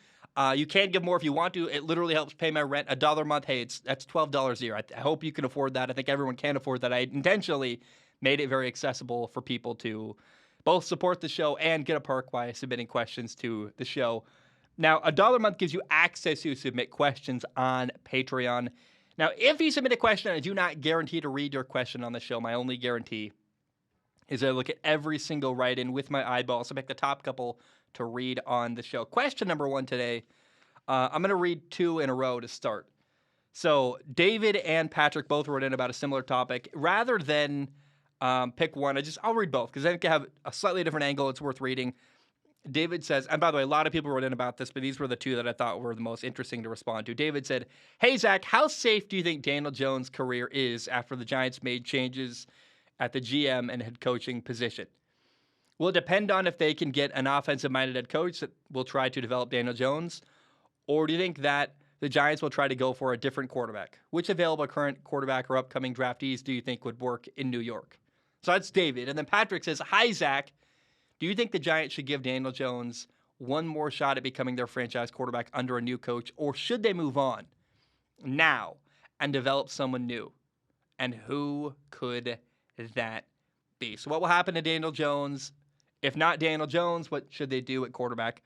You can give more if you want to. It literally helps pay my rent. $1 a month, hey, that's $12 a year. I hope you can afford that. I think everyone can afford that. I intentionally made it very accessible for people to both support the show and get a perk by submitting questions to the show. Now, $1 a month gives you access to submit questions on Patreon. Now, if you submit a question, I do not guarantee to read your question on the show. My only guarantee is I look at every single write-in with my eyeballs. I pick the top couple to read on the show. Question number 1 today. I'm going to read 2 in a row to start. So David and Patrick both wrote in about a similar topic. Rather than pick one, I'll read both because I think I have a slightly different angle. It's worth reading. David says, and by the way, a lot of people wrote in about this, but these were the 2 that I thought were the most interesting to respond to. David said, hey, Zach, how safe do you think Daniel Jones' career is after the Giants made changes at the GM and head coaching position? Will it depend on if they can get an offensive-minded head coach that will try to develop Daniel Jones, Or do you think that the Giants will try to go for a different quarterback? Which available current quarterback or upcoming draftees do you think would work in New York? So that's David. And then Patrick says, hi, Zach. Do you think the Giants should give Daniel Jones one more shot at becoming their franchise quarterback under a new coach, or should they move on now and develop someone new? And who could that be? So what will happen to Daniel Jones? If not Daniel Jones, what should they do at quarterback?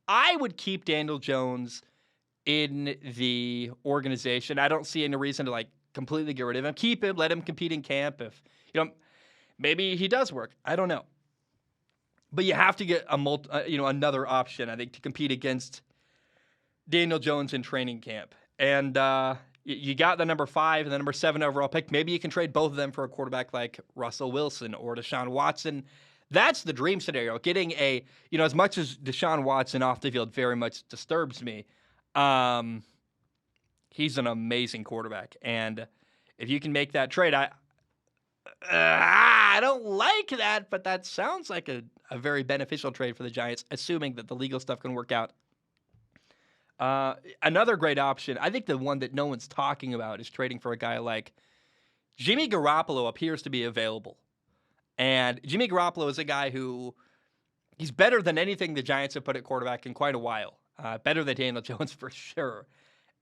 I would keep Daniel Jones in the organization. I don't see any reason to completely get rid of him. Keep him, let him compete in camp. If maybe he does work. I don't know. But you have to get another option, I think, to compete against Daniel Jones in training camp. And you got the number 5 and the number 7 overall pick. Maybe you can trade both of them for a quarterback like Russell Wilson or Deshaun Watson. That's the dream scenario. Getting as much as Deshaun Watson off the field very much disturbs me, he's an amazing quarterback. And if you can make that trade, I don't like that, but that sounds like a very beneficial trade for the Giants, assuming that the legal stuff can work out. Another great option, I think the one that no one's talking about, is trading for a guy like Jimmy Garoppolo appears to be available. And Jimmy Garoppolo is a guy who he's better than anything the Giants have put at quarterback in quite a while. Better than Daniel Jones for sure.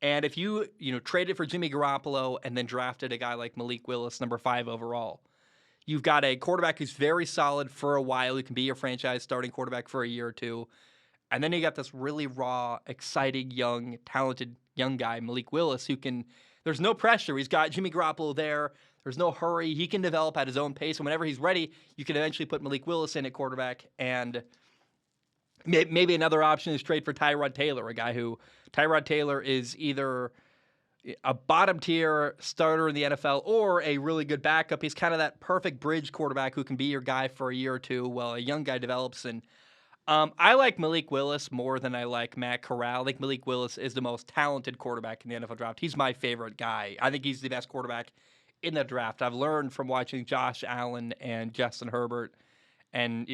And if you traded for Jimmy Garoppolo and then drafted a guy like Malik Willis, number 5 overall, you've got a quarterback who's very solid for a while, who can be your franchise starting quarterback for a year or two. And then you got this really raw, exciting, young, talented young guy, Malik Willis, there's no pressure. He's got Jimmy Garoppolo there. There's no hurry. He can develop at his own pace. And whenever he's ready, you can eventually put Malik Willis in at quarterback. And maybe another option is trade for Tyrod Taylor, a guy who Tyrod Taylor is either a bottom-tier starter in the NFL or a really good backup. He's kind of that perfect bridge quarterback who can be your guy for a year or two while a young guy develops. And I like Malik Willis more than I like Matt Corral. I think Malik Willis is the most talented quarterback in the NFL draft. He's my favorite guy. I think he's the best quarterback in the draft. I've learned from watching Josh Allen and Justin Herbert and,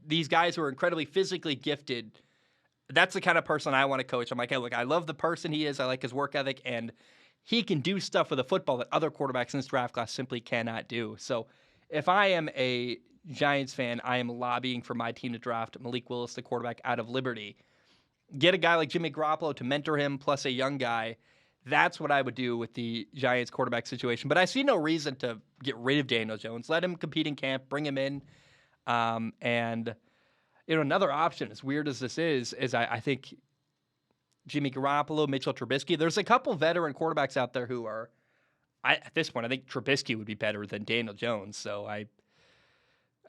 these guys who are incredibly physically gifted. That's the kind of person I want to coach. I'm like, hey, look, I love the person he is. I like his work ethic, and he can do stuff with a football that other quarterbacks in this draft class simply cannot do. So if I am a Giants fan, I am lobbying for my team to draft Malik Willis, the quarterback out of Liberty. Get a guy like Jimmy Garoppolo to mentor him, plus a young guy. That's what I would do with the Giants quarterback situation. But I see no reason to get rid of Daniel Jones. Let him compete in camp, bring him in. And another option, as weird as this is I think Jimmy Garoppolo, Mitchell Trubisky. There's a couple veteran quarterbacks out there who are, at this point, I think Trubisky would be better than Daniel Jones. So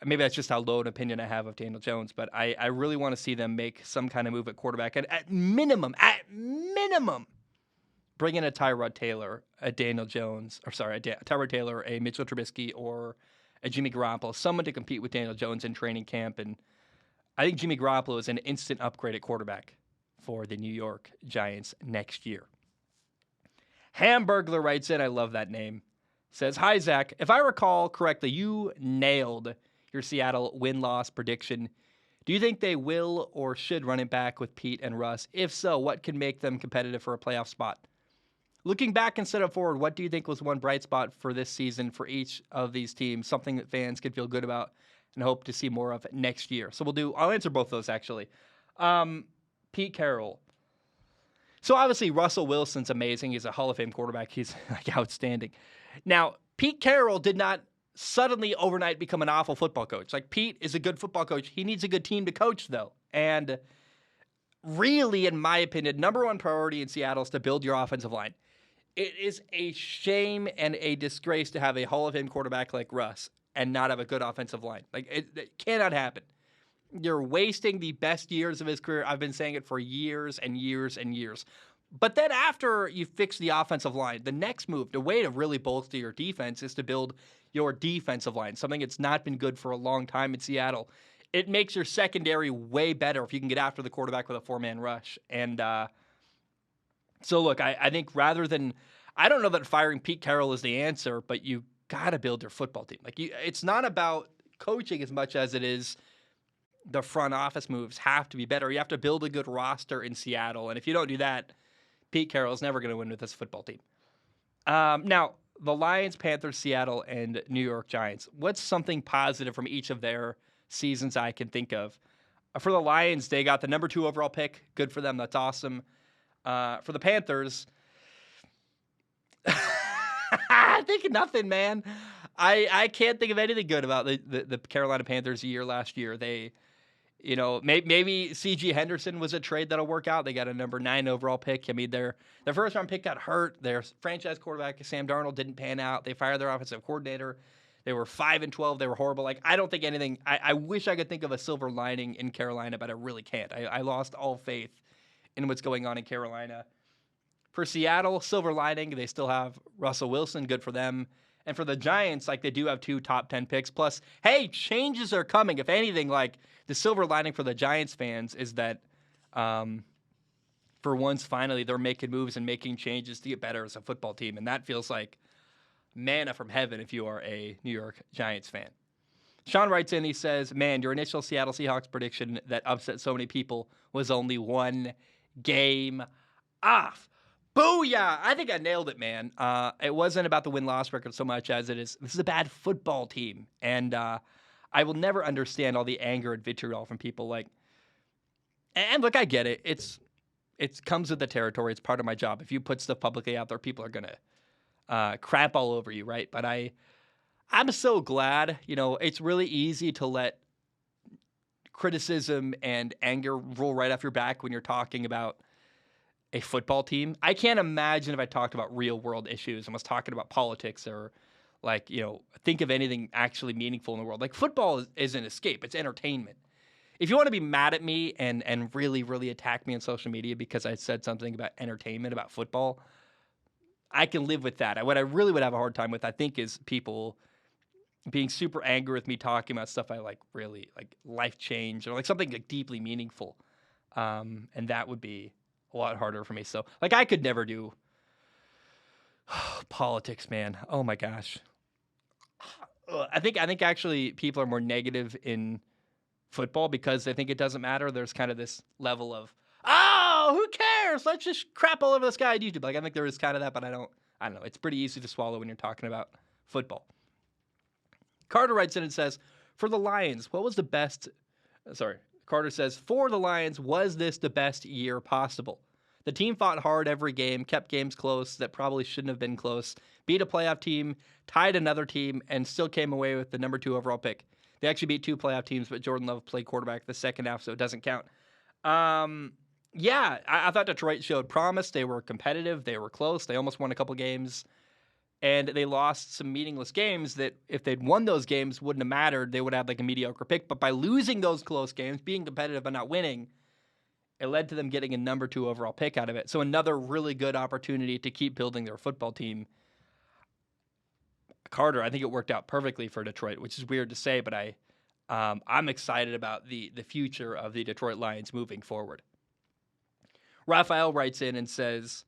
maybe that's just how low an opinion I have of Daniel Jones, but I really want to see them make some kind of move at quarterback. And at minimum, bring in a Tyrod Taylor, a Daniel Jones, Tyrod Taylor, a Mitchell Trubisky, or a Jimmy Garoppolo, someone to compete with Daniel Jones in training camp. And I think Jimmy Garoppolo is an instant upgrade at quarterback for the New York Giants next year. Hamburglar writes in, I love that name, says, hi, Zach. If I recall correctly, you nailed your Seattle win-loss prediction. Do you think they will or should run it back with Pete and Russ? If so, what can make them competitive for a playoff spot? Looking back instead of forward, what do you think was one bright spot for this season for each of these teams, something that fans could feel good about and hope to see more of next year? So I'll answer both of those, actually. Pete Carroll. So obviously Russell Wilson's amazing. He's a Hall of Fame quarterback. He's outstanding. Now, Pete Carroll did not suddenly overnight become an awful football coach. Pete is a good football coach. He needs a good team to coach, though. And really, in my opinion, number one priority in Seattle is to build your offensive line. It is a shame and a disgrace to have a Hall of Fame quarterback like Russ and not have a good offensive line. It cannot happen. You're wasting the best years of his career. I've been saying it for years and years and years. But then after you fix the offensive line, the next move, the way to really bolster your defense is to build your defensive line, something that's not been good for a long time in Seattle. It makes your secondary way better if you can get after the quarterback with a 4-man rush. And so, look, I think rather than – I don't know that firing Pete Carroll is the answer, but you got to build your football team. It's not about coaching as much as it is the front office moves have to be better. You have to build a good roster in Seattle. And if you don't do that, Pete Carroll's never going to win with this football team. Now, the Lions, Panthers, Seattle, and New York Giants. What's something positive from each of their seasons I can think of? For the Lions, they got the number 2 overall pick. Good for them. That's awesome. For the Panthers, I think nothing, man. I can't think of anything good about the Carolina Panthers year last year. They, maybe C.G. Henderson was a trade that'll work out. They got a number 9 overall pick. I mean, their first round pick got hurt. Their franchise quarterback, Sam Darnold, didn't pan out. They fired their offensive coordinator. They were 5-12. They were horrible. Like, I don't think anything. I wish I could think of a silver lining in Carolina, but I really can't. I lost all faith in what's going on in Carolina. For Seattle, silver lining, they still have Russell Wilson. Good for them. And for the Giants, like, they do have 2 top 10 picks. Plus, hey, changes are coming. If anything, like, the silver lining for the Giants fans is that for once, finally, they're making moves and making changes to get better as a football team. And that feels like manna from heaven if you are a New York Giants fan. Sean writes in, he says, man, your initial Seattle Seahawks prediction that upset so many people was only 1 game off. Booyah! I think I nailed it, man. It wasn't about the win-loss record so much as this is a bad football team. And I will never understand all the anger and vitriol from people. Like, and look, I get it. It comes with the territory. It's part of my job. If you put stuff publicly out there, people are going to crap all over you, right? But I'm so glad, it's really easy to let criticism and anger roll right off your back when you're talking about a football team. I can't imagine if I talked about real world issues and was talking about politics or think of anything actually meaningful in the world. Like, football is an escape. It's entertainment. If you want to be mad at me and really, really attack me on social media because I said something about entertainment, about football, I can live with that. What I really would have a hard time with, I think, is people being super angry with me talking about stuff I really life change or something deeply meaningful. And that would be a lot harder for me. So I could never do politics, man. Oh my gosh. I think actually people are more negative in football because they think it doesn't matter. There's kind of this level of, oh, who cares? Let's just crap all over this guy on YouTube. I think there is kind of that, but I don't know. It's pretty easy to swallow when you're talking about football. Carter writes in and says, for the Lions, what was the best, Carter says, for the Lions, was this the best year possible? The team fought hard every game, kept games close that probably shouldn't have been close, beat a playoff team, tied another team, and still came away with the number 2 overall pick. They actually beat 2 playoff teams, but Jordan Love played quarterback the second half, so it doesn't count. I thought Detroit showed promise. They were competitive. They were close. They almost won a couple games. And they lost some meaningless games that if they'd won those games wouldn't have mattered. They would have a mediocre pick. But by losing those close games, being competitive but not winning, it led to them getting a number 2 overall pick out of it. So another really good opportunity to keep building their football team. Carter, I think it worked out perfectly for Detroit, which is weird to say, but I'm excited about the future of the Detroit Lions moving forward. Raphael writes in and says,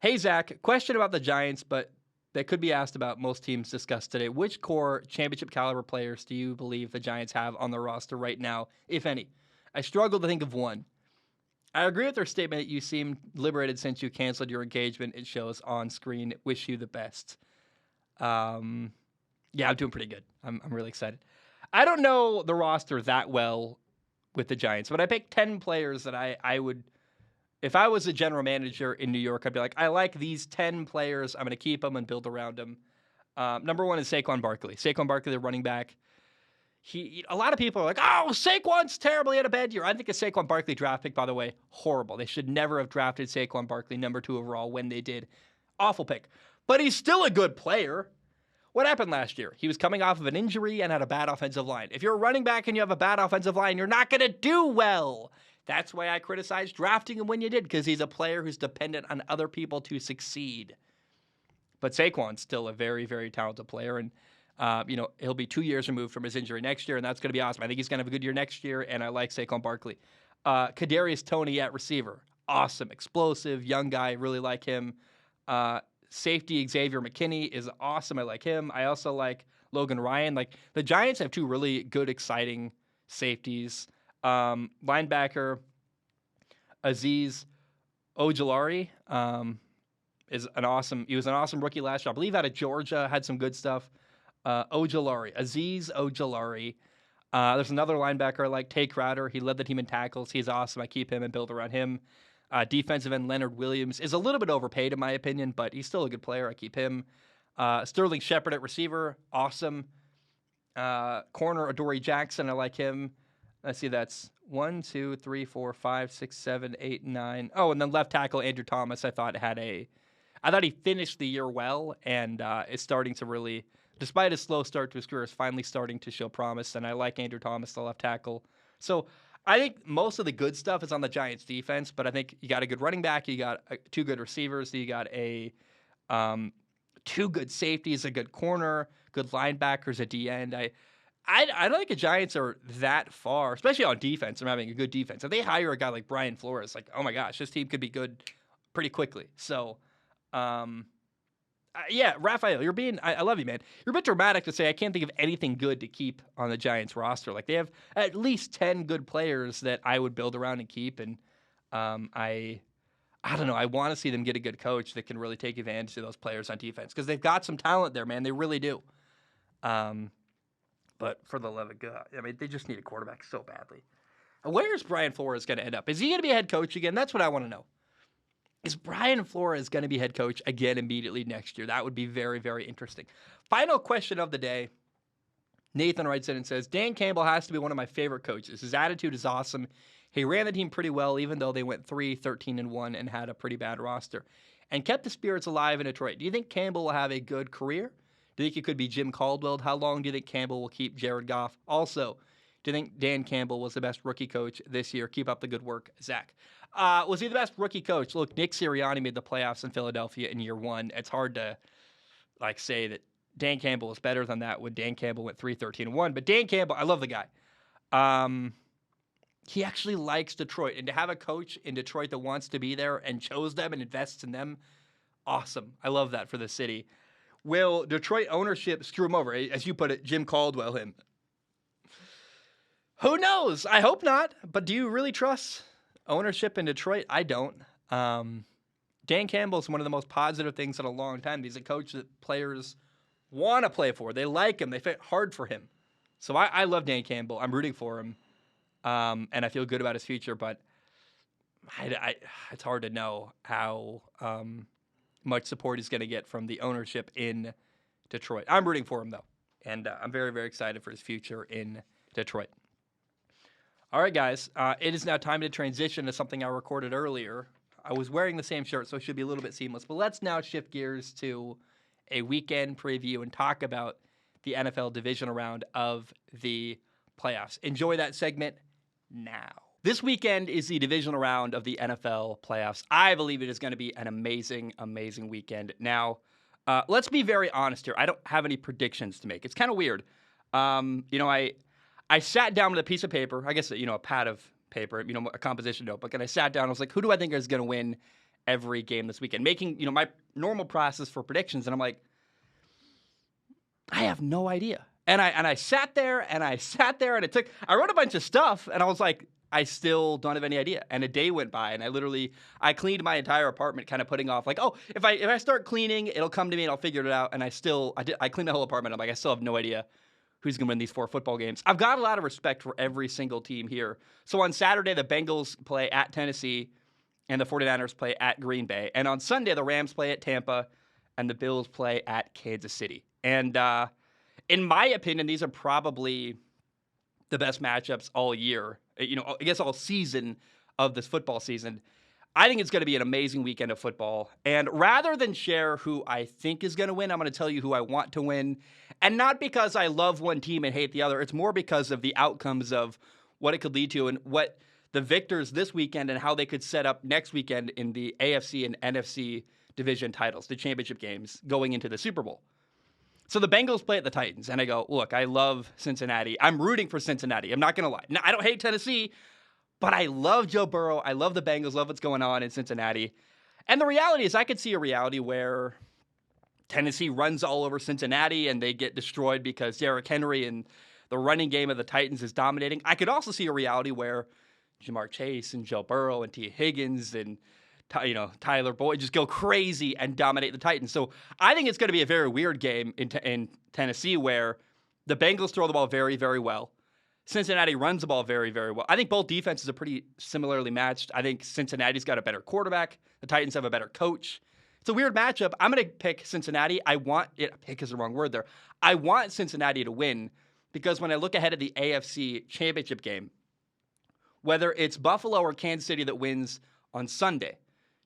hey, Zach, question about the Giants, but that could be asked about most teams discussed today. Which core championship caliber players do you believe the Giants have on their roster right now, if any? I struggle to think of one. I agree with their statement that you seem liberated since you canceled your engagement. It shows on screen. Wish you the best. I'm doing pretty good. I'm really excited. I don't know the roster that well with the Giants, but I picked 10 players that I would, if I was a general manager in New York, I'd be like, I like these 10 players. I'm going to keep them and build around them. Number 1 is Saquon Barkley. Saquon Barkley, the running back. A lot of people are like, oh, Saquon's terribly had a bad year. I think a Saquon Barkley draft pick, by the way, horrible. They should never have drafted Saquon Barkley, number 2 overall, when they did. Awful pick. But he's still a good player. What happened last year? He was coming off of an injury and had a bad offensive line. If you're a running back and you have a bad offensive line, you're not going to do well. That's why I criticized drafting him when you did, because he's a player who's dependent on other people to succeed. But Saquon's still a very, very talented player, and he'll be 2 years removed from his injury next year, and that's going to be awesome. I think he's going to have a good year next year, and I like Saquon Barkley. Kadarius Toney at receiver. Awesome. Explosive. Young guy. Really like him. Safety Xavier McKinney is awesome. I like him. I also like Logan Ryan. The Giants have 2 really good, exciting safeties. Linebacker Azeez Ojulari he was an awesome rookie last year. I believe out of Georgia, had some good stuff. Azeez Ojulari. There's another linebacker like Tay Crowder. He led the team in tackles. He's awesome. I keep him and build around him. Defensive end Leonard Williams is a little bit overpaid in my opinion, but he's still a good player. I keep him. Sterling Shepard at receiver, awesome. Corner Adoree Jackson, I like him. Let's see, that's 1, 2, 3, 4, 5, 6, 7, 8, 9. Oh, and then left tackle Andrew Thomas. I thought he finished the year well and is starting to really, despite a slow start to his career, is finally starting to show promise. And I like Andrew Thomas, the left tackle. So I think most of the good stuff is on the Giants defense, but I think you got a good running back, you got 2 good receivers, you got 2 good safeties, a good corner, good linebackers at the end. I don't think the Giants are that far, especially on defense. I'm having a good defense. If they hire a guy like Brian Flores, like, oh my gosh, this team could be good pretty quickly. So, yeah, Raphael, I love you, man. You're a bit dramatic to say I can't think of anything good to keep on the Giants roster. Like, they have at least 10 good players that I would build around and keep. And I don't know. I want to see them get a good coach that can really take advantage of those players on defense because they've got some talent there, man. They really do. But for the love of God, I mean, they just need a quarterback so badly. Where is Brian Flores going to end up? Is he going to be a head coach again? That's what I want to know. Is Brian Flores going to be head coach again immediately next year? That would be very, very interesting. Final question of the day. Nathan writes in and says, Dan Campbell has to be one of my favorite coaches. His attitude is awesome. He ran the team pretty well, even though they went 3-13-1 and had a pretty bad roster, and kept the spirits alive in Detroit. Do you think Campbell will have a good career? Do you think it could be Jim Caldwell? How long do you think Campbell will keep Jared Goff? Also, do you think Dan Campbell was the best rookie coach this year? Keep up the good work, Zach. Was he the best rookie coach? Look, Nick Sirianni made the playoffs in Philadelphia in year 1. It's hard to say that Dan Campbell is better than that when Dan Campbell went 3-13-1. But Dan Campbell, I love the guy. He actually likes Detroit. And to have a coach in Detroit that wants to be there and chose them and invests in them, awesome. I love that for the city. Will Detroit ownership screw him over? As you put it, Jim Caldwell him. Who knows? I hope not. But do you really trust ownership in Detroit? I don't. Dan Campbell's one of the most positive things in a long time. He's a coach that players want to play for. They like him. They fight hard for him. So I love Dan Campbell. I'm rooting for him. And I feel good about his future. But it's hard to know how much support he's going to get from the ownership in Detroit. I'm rooting for him, though. And I'm very, very excited for his future in Detroit. All right, guys. It is now time to transition to something I recorded earlier. I was wearing the same shirt, so it should be a little bit seamless. But let's now shift gears to a weekend preview and talk about the NFL divisional round of the playoffs. Enjoy that segment now. This weekend is the divisional round of the NFL playoffs. I believe it is going to be an amazing, amazing weekend. Now, let's be very honest here. I don't have any predictions to make. It's kind of weird. I sat down with a piece of paper, I guess, a pad of paper, a composition notebook, and I sat down. I was like, who do I think is going to win every game this weekend? Making, my normal process for predictions, and I'm like, I have no idea. And I sat there, and I wrote a bunch of stuff, and I was like, I still don't have any idea. And a day went by, and I cleaned my entire apartment, kind of putting off, like, oh, if I start cleaning, it'll come to me, and I'll figure it out. And I cleaned the whole apartment. I'm like, I still have no idea who's going to win these 4 football games. I've got a lot of respect for every single team here. So on Saturday, the Bengals play at Tennessee, and the 49ers play at Green Bay. And on Sunday, the Rams play at Tampa, and the Bills play at Kansas City. And in my opinion, these are probably the best matchups all year. I guess all season of this football season. I think it's going to be an amazing weekend of football. And rather than share who I think is going to win, I'm going to tell you who I want to win. And not because I love one team and hate the other. It's more because of the outcomes of what it could lead to and what the victors this weekend and how they could set up next weekend in the AFC and NFC division titles, the championship games, going into the Super Bowl. So the Bengals play at the Titans, and I go, look, I love Cincinnati. I'm rooting for Cincinnati. I'm not going to lie. Now, I don't hate Tennessee, but I love Joe Burrow. I love the Bengals, love what's going on in Cincinnati. And the reality is I could see a reality where Tennessee runs all over Cincinnati and they get destroyed because Derrick Henry and The running game of the Titans is dominating. I could also see a reality where Jamar Chase and Joe Burrow and T. Higgins and Tyler Boyd just go crazy and dominate the Titans. So I think it's going to be a very weird game in Tennessee where the Bengals throw the ball very, very well. Cincinnati runs the ball very, very well. I think both defenses are pretty similarly matched. I think Cincinnati's got a better quarterback. The Titans have a better coach. It's a weird matchup. I'm going to pick Cincinnati. Pick is the wrong word there. I want Cincinnati to win because when I look ahead at the AFC Championship game, whether it's Buffalo or Kansas City that wins on Sunday,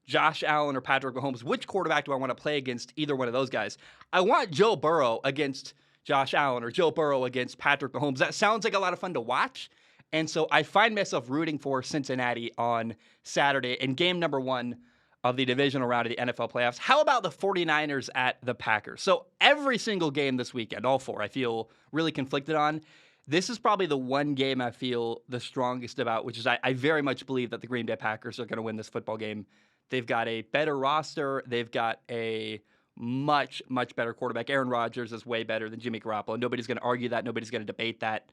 Josh Allen or Patrick Mahomes, which quarterback do I want to play against either one of those guys? I want Joe Burrow against Josh Allen or Joe Burrow against Patrick Mahomes. That sounds like a lot of fun to watch. And so I find myself rooting for Cincinnati on Saturday in game number 1 of the divisional round of the NFL playoffs. How about the 49ers at the Packers? So every single game this weekend, all 4, I feel really conflicted on. This is probably the one game I feel the strongest about, which is I very much believe that the Green Bay Packers are going to win this football game. They've got a better roster. They've got a much, much better quarterback. Aaron Rodgers is way better than Jimmy Garoppolo. Nobody's going to argue that. Nobody's going to debate that.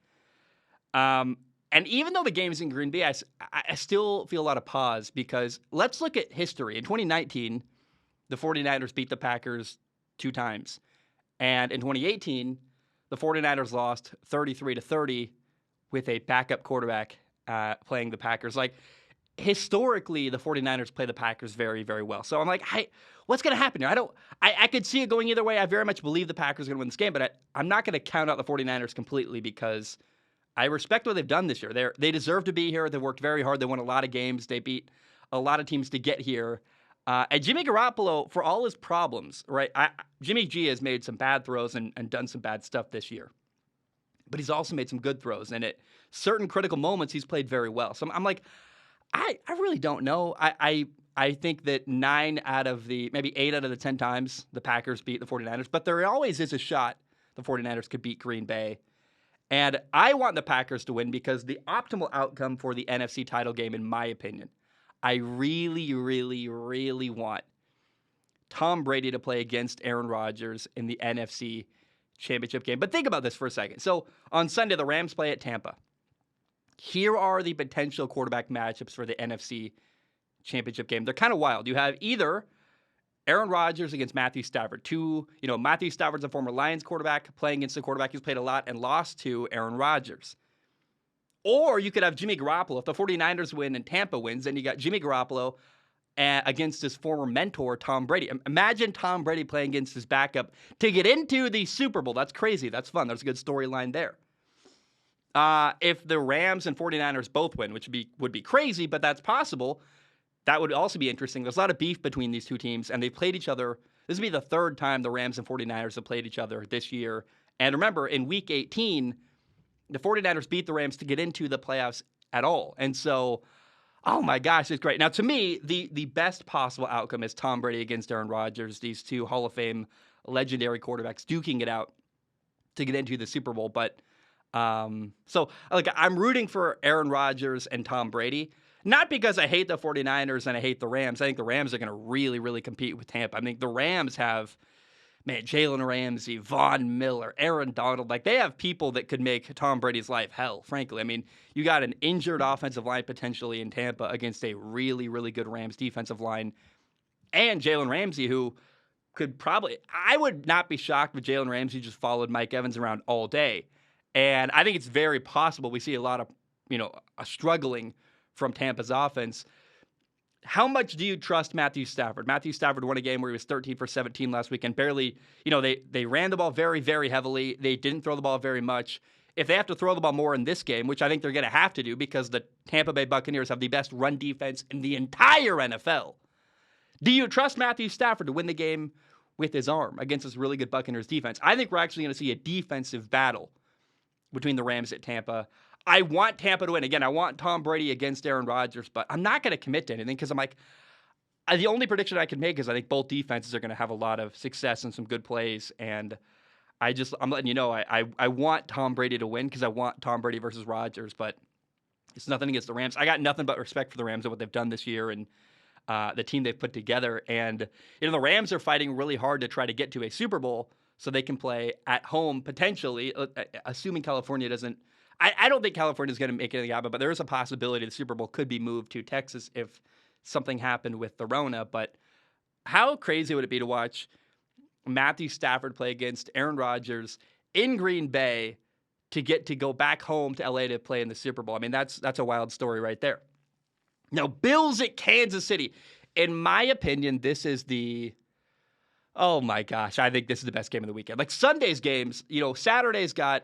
And even though the game's in Green Bay, I still feel a lot of pause because let's look at history. In 2019, the 49ers beat the Packers 2 times. And in 2018, the 49ers lost 33-30 with a backup quarterback playing the Packers. Like, historically, the 49ers play the Packers very, very well. So I'm like, what's going to happen here? I could see it going either way. I very much believe the Packers are going to win this game, but I'm not going to count out the 49ers completely because I respect what they've done this year. They deserve to be here. They worked very hard. They won a lot of games. They beat a lot of teams to get here. And Jimmy Garoppolo, for all his problems, right? Jimmy G has made some bad throws and done some bad stuff this year. But he's also made some good throws. And at certain critical moments, he's played very well. So I'm like, I really don't know. I think that 8 out of the 10 times the Packers beat the 49ers. But there always is a shot the 49ers could beat Green Bay. And I want the Packers to win because the optimal outcome for the NFC title game, in my opinion, I really, really, really want Tom Brady to play against Aaron Rodgers in the NFC Championship game. But think about this for a second. So on Sunday, the Rams play at Tampa. Here are the potential quarterback matchups for the NFC Championship game. They're kind of wild. You have either Aaron Rodgers against Matthew Stafford. Matthew Stafford's a former Lions quarterback playing against a quarterback who's played a lot and lost to Aaron Rodgers. Or you could have Jimmy Garoppolo. If the 49ers win and Tampa wins, then you got Jimmy Garoppolo against his former mentor, Tom Brady. Imagine Tom Brady playing against his backup to get into the Super Bowl. That's crazy. That's fun. There's a good storyline there. If the Rams and 49ers both win, which would be crazy, but that's possible, that would also be interesting. There's a lot of beef between these two teams, and they've played each other. This would be the 3rd time the Rams and 49ers have played each other this year. And remember, in Week 18, the 49ers beat the Rams to get into the playoffs at all. And so, oh my gosh, it's great. Now, to me, the best possible outcome is Tom Brady against Aaron Rodgers, these two Hall of Fame legendary quarterbacks duking it out to get into the Super Bowl. But I'm rooting for Aaron Rodgers and Tom Brady. Not because I hate the 49ers and I hate the Rams. I think the Rams are going to really, really compete with Tampa. I think the Rams have, Jalen Ramsey, Von Miller, Aaron Donald. Like, they have people that could make Tom Brady's life hell, frankly. I mean, you got an injured offensive line potentially in Tampa against a really, really good Rams defensive line. And Jalen Ramsey, who could I would not be shocked if Jalen Ramsey just followed Mike Evans around all day. And I think it's very possible we see a lot of, a struggling from Tampa's offense. How much do you trust Matthew Stafford? Matthew Stafford won a game where he was 13 for 17 last week and barely, they ran the ball very, very heavily. They didn't throw the ball very much. If they have to throw the ball more in this game, which I think they're going to have to do because the Tampa Bay Buccaneers have the best run defense in the entire NFL, do you trust Matthew Stafford to win the game with his arm against this really good Buccaneers defense? I think we're actually going to see a defensive battle between the Rams at Tampa. I want Tampa to win. Again, I want Tom Brady against Aaron Rodgers, but I'm not going to commit to anything because I'm like, the only prediction I can make is I think both defenses are going to have a lot of success and some good plays, and I'm letting you know I want Tom Brady to win because I want Tom Brady versus Rodgers, but it's nothing against the Rams. I got nothing but respect for the Rams and what they've done this year and the team they've put together. And the Rams are fighting really hard to try to get to a Super Bowl. so they can play at home potentially, assuming California doesn't. I don't think California is going to make anything happen, but there is a possibility the Super Bowl could be moved to Texas if something happened with the Rona. But how crazy would it be to watch Matthew Stafford play against Aaron Rodgers in Green Bay to get to go back home to LA to play in the Super Bowl? I mean, that's a wild story right there. Now, Bills at Kansas City. In my opinion, this is oh my gosh, I think this is the best game of the weekend. Like Sunday's games, Saturday's got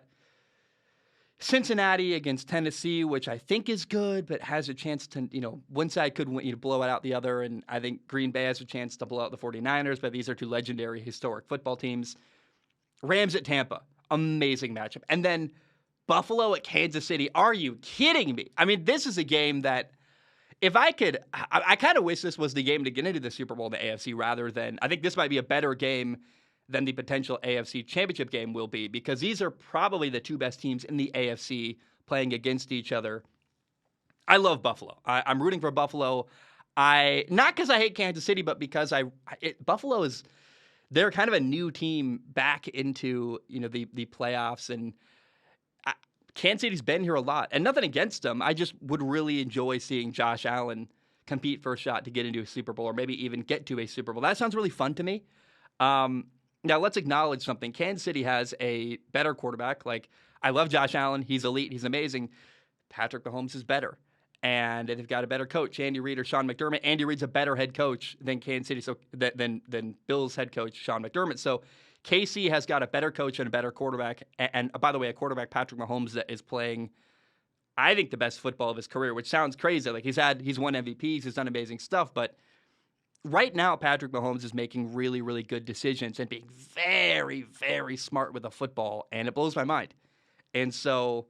Cincinnati against Tennessee, which I think is good, but has a chance to, one side could win, blow out the other. And I think Green Bay has a chance to blow out the 49ers, but these are two legendary historic football teams. Rams at Tampa, amazing matchup. And then Buffalo at Kansas City. Are you kidding me? I mean, this is a game that if I could, I kind of wish this was the game to get into the Super Bowl in the AFC rather than, I think this might be a better game than the potential AFC championship game will be, because these are probably the two best teams in the AFC playing against each other. I love Buffalo. I'm rooting for Buffalo. Not because I hate Kansas City, but because Buffalo is, they're kind of a new team back into, the playoffs, and Kansas City's been here a lot, and nothing against them. I just would really enjoy seeing Josh Allen compete for a shot to get into a Super Bowl, or maybe even get to a Super Bowl. That sounds really fun to me. Now, let's acknowledge something. Kansas City has a better quarterback. Like, I love Josh Allen. He's elite. He's amazing. Patrick Mahomes is better. And they've got a better coach, Andy Reid or Sean McDermott. Andy Reid's a better head coach than Kansas City, than Bills head coach Sean McDermott. So KC has got a better coach and a better quarterback. And by the way, a quarterback, Patrick Mahomes, that is playing, I think, the best football of his career, which sounds crazy. Like, he's won MVPs, he's done amazing stuff, but right now, Patrick Mahomes is making really, really good decisions and being very, very smart with the football, and it blows my mind. And so,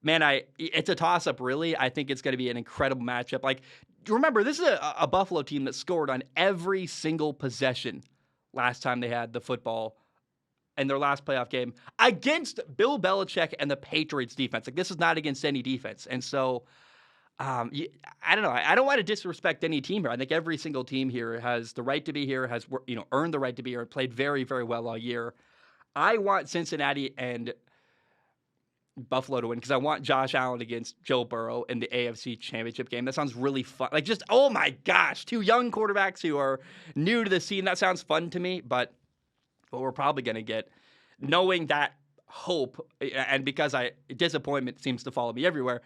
man, it's a toss-up, really. I think it's going to be an incredible matchup. Like, remember, this is a Buffalo team that scored on every single possession last time they had the football in their last playoff game against Bill Belichick and the Patriots defense. Like, this is not against any defense. And so, I don't know. I don't want to disrespect any team here. I think every single team here has the right to be here, has earned the right to be here, and played very, very well all year. I want Cincinnati and Buffalo to win because I want Josh Allen against Joe Burrow in the AFC Championship game. That sounds really fun. Like, just, oh my gosh, two young quarterbacks who are new to the scene. That sounds fun to me, but what we're probably going to get, knowing that hope, and because disappointment seems to follow me everywhere.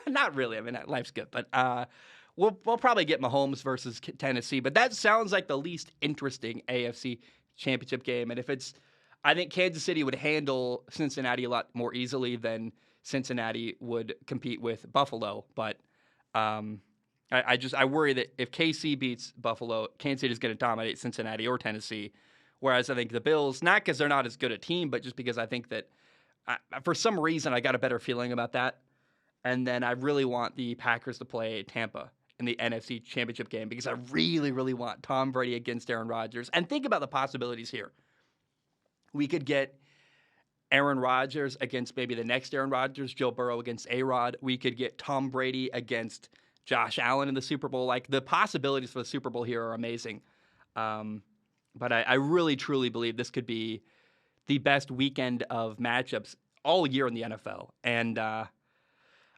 Not really. I mean, life's good, but we'll probably get Mahomes versus Tennessee. But that sounds like the least interesting AFC Championship game. And I think Kansas City would handle Cincinnati a lot more easily than Cincinnati would compete with Buffalo. But I worry that if KC beats Buffalo, Kansas City is going to dominate Cincinnati or Tennessee. Whereas I think the Bills, not because they're not as good a team, but just because I think that for some reason I got a better feeling about that. And then I really want the Packers to play Tampa in the NFC Championship game because I really, really want Tom Brady against Aaron Rodgers. And think about the possibilities here. We could get Aaron Rodgers against maybe the next Aaron Rodgers, Joe Burrow against A-Rod. We could get Tom Brady against Josh Allen in the Super Bowl. Like, the possibilities for the Super Bowl here are amazing. But I really, truly believe this could be the best weekend of matchups all year in the NFL. And I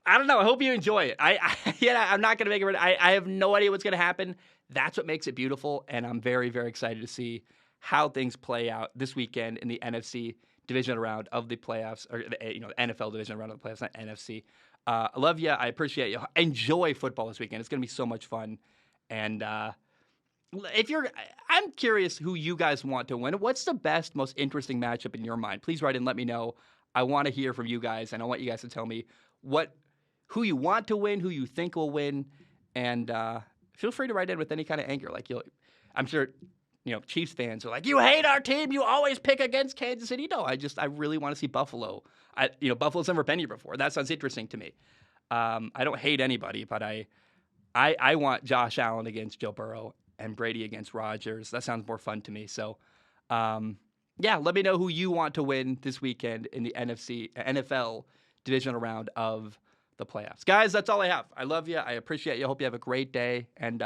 don't know. I hope you enjoy it. I'm not going to make it. I have no idea what's going to happen. That's what makes it beautiful. And I'm very, very excited to see how things play out this weekend in the NFC divisional round of the playoffs, or the NFL divisional round of the playoffs, not NFC. I love you. I appreciate you. Enjoy football this weekend. It's going to be so much fun. And I'm curious who you guys want to win. What's the best, most interesting matchup in your mind? Please write in, let me know. I want to hear from you guys, and I want you guys to tell me who you want to win, who you think will win, and feel free to write in with any kind of anger. Like, I'm sure, Chiefs fans are like, you hate our team, you always pick against Kansas City. No, I really want to see Buffalo. Buffalo's never been here before. That sounds interesting to me. I don't hate anybody, but I want Josh Allen against Joe Burrow and Brady against Rodgers. That sounds more fun to me. So, let me know who you want to win this weekend in the NFL divisional round of the playoffs. Guys, that's all I have. I love you. I appreciate you. I hope you have a great day. And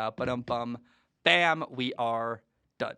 bam, we are done.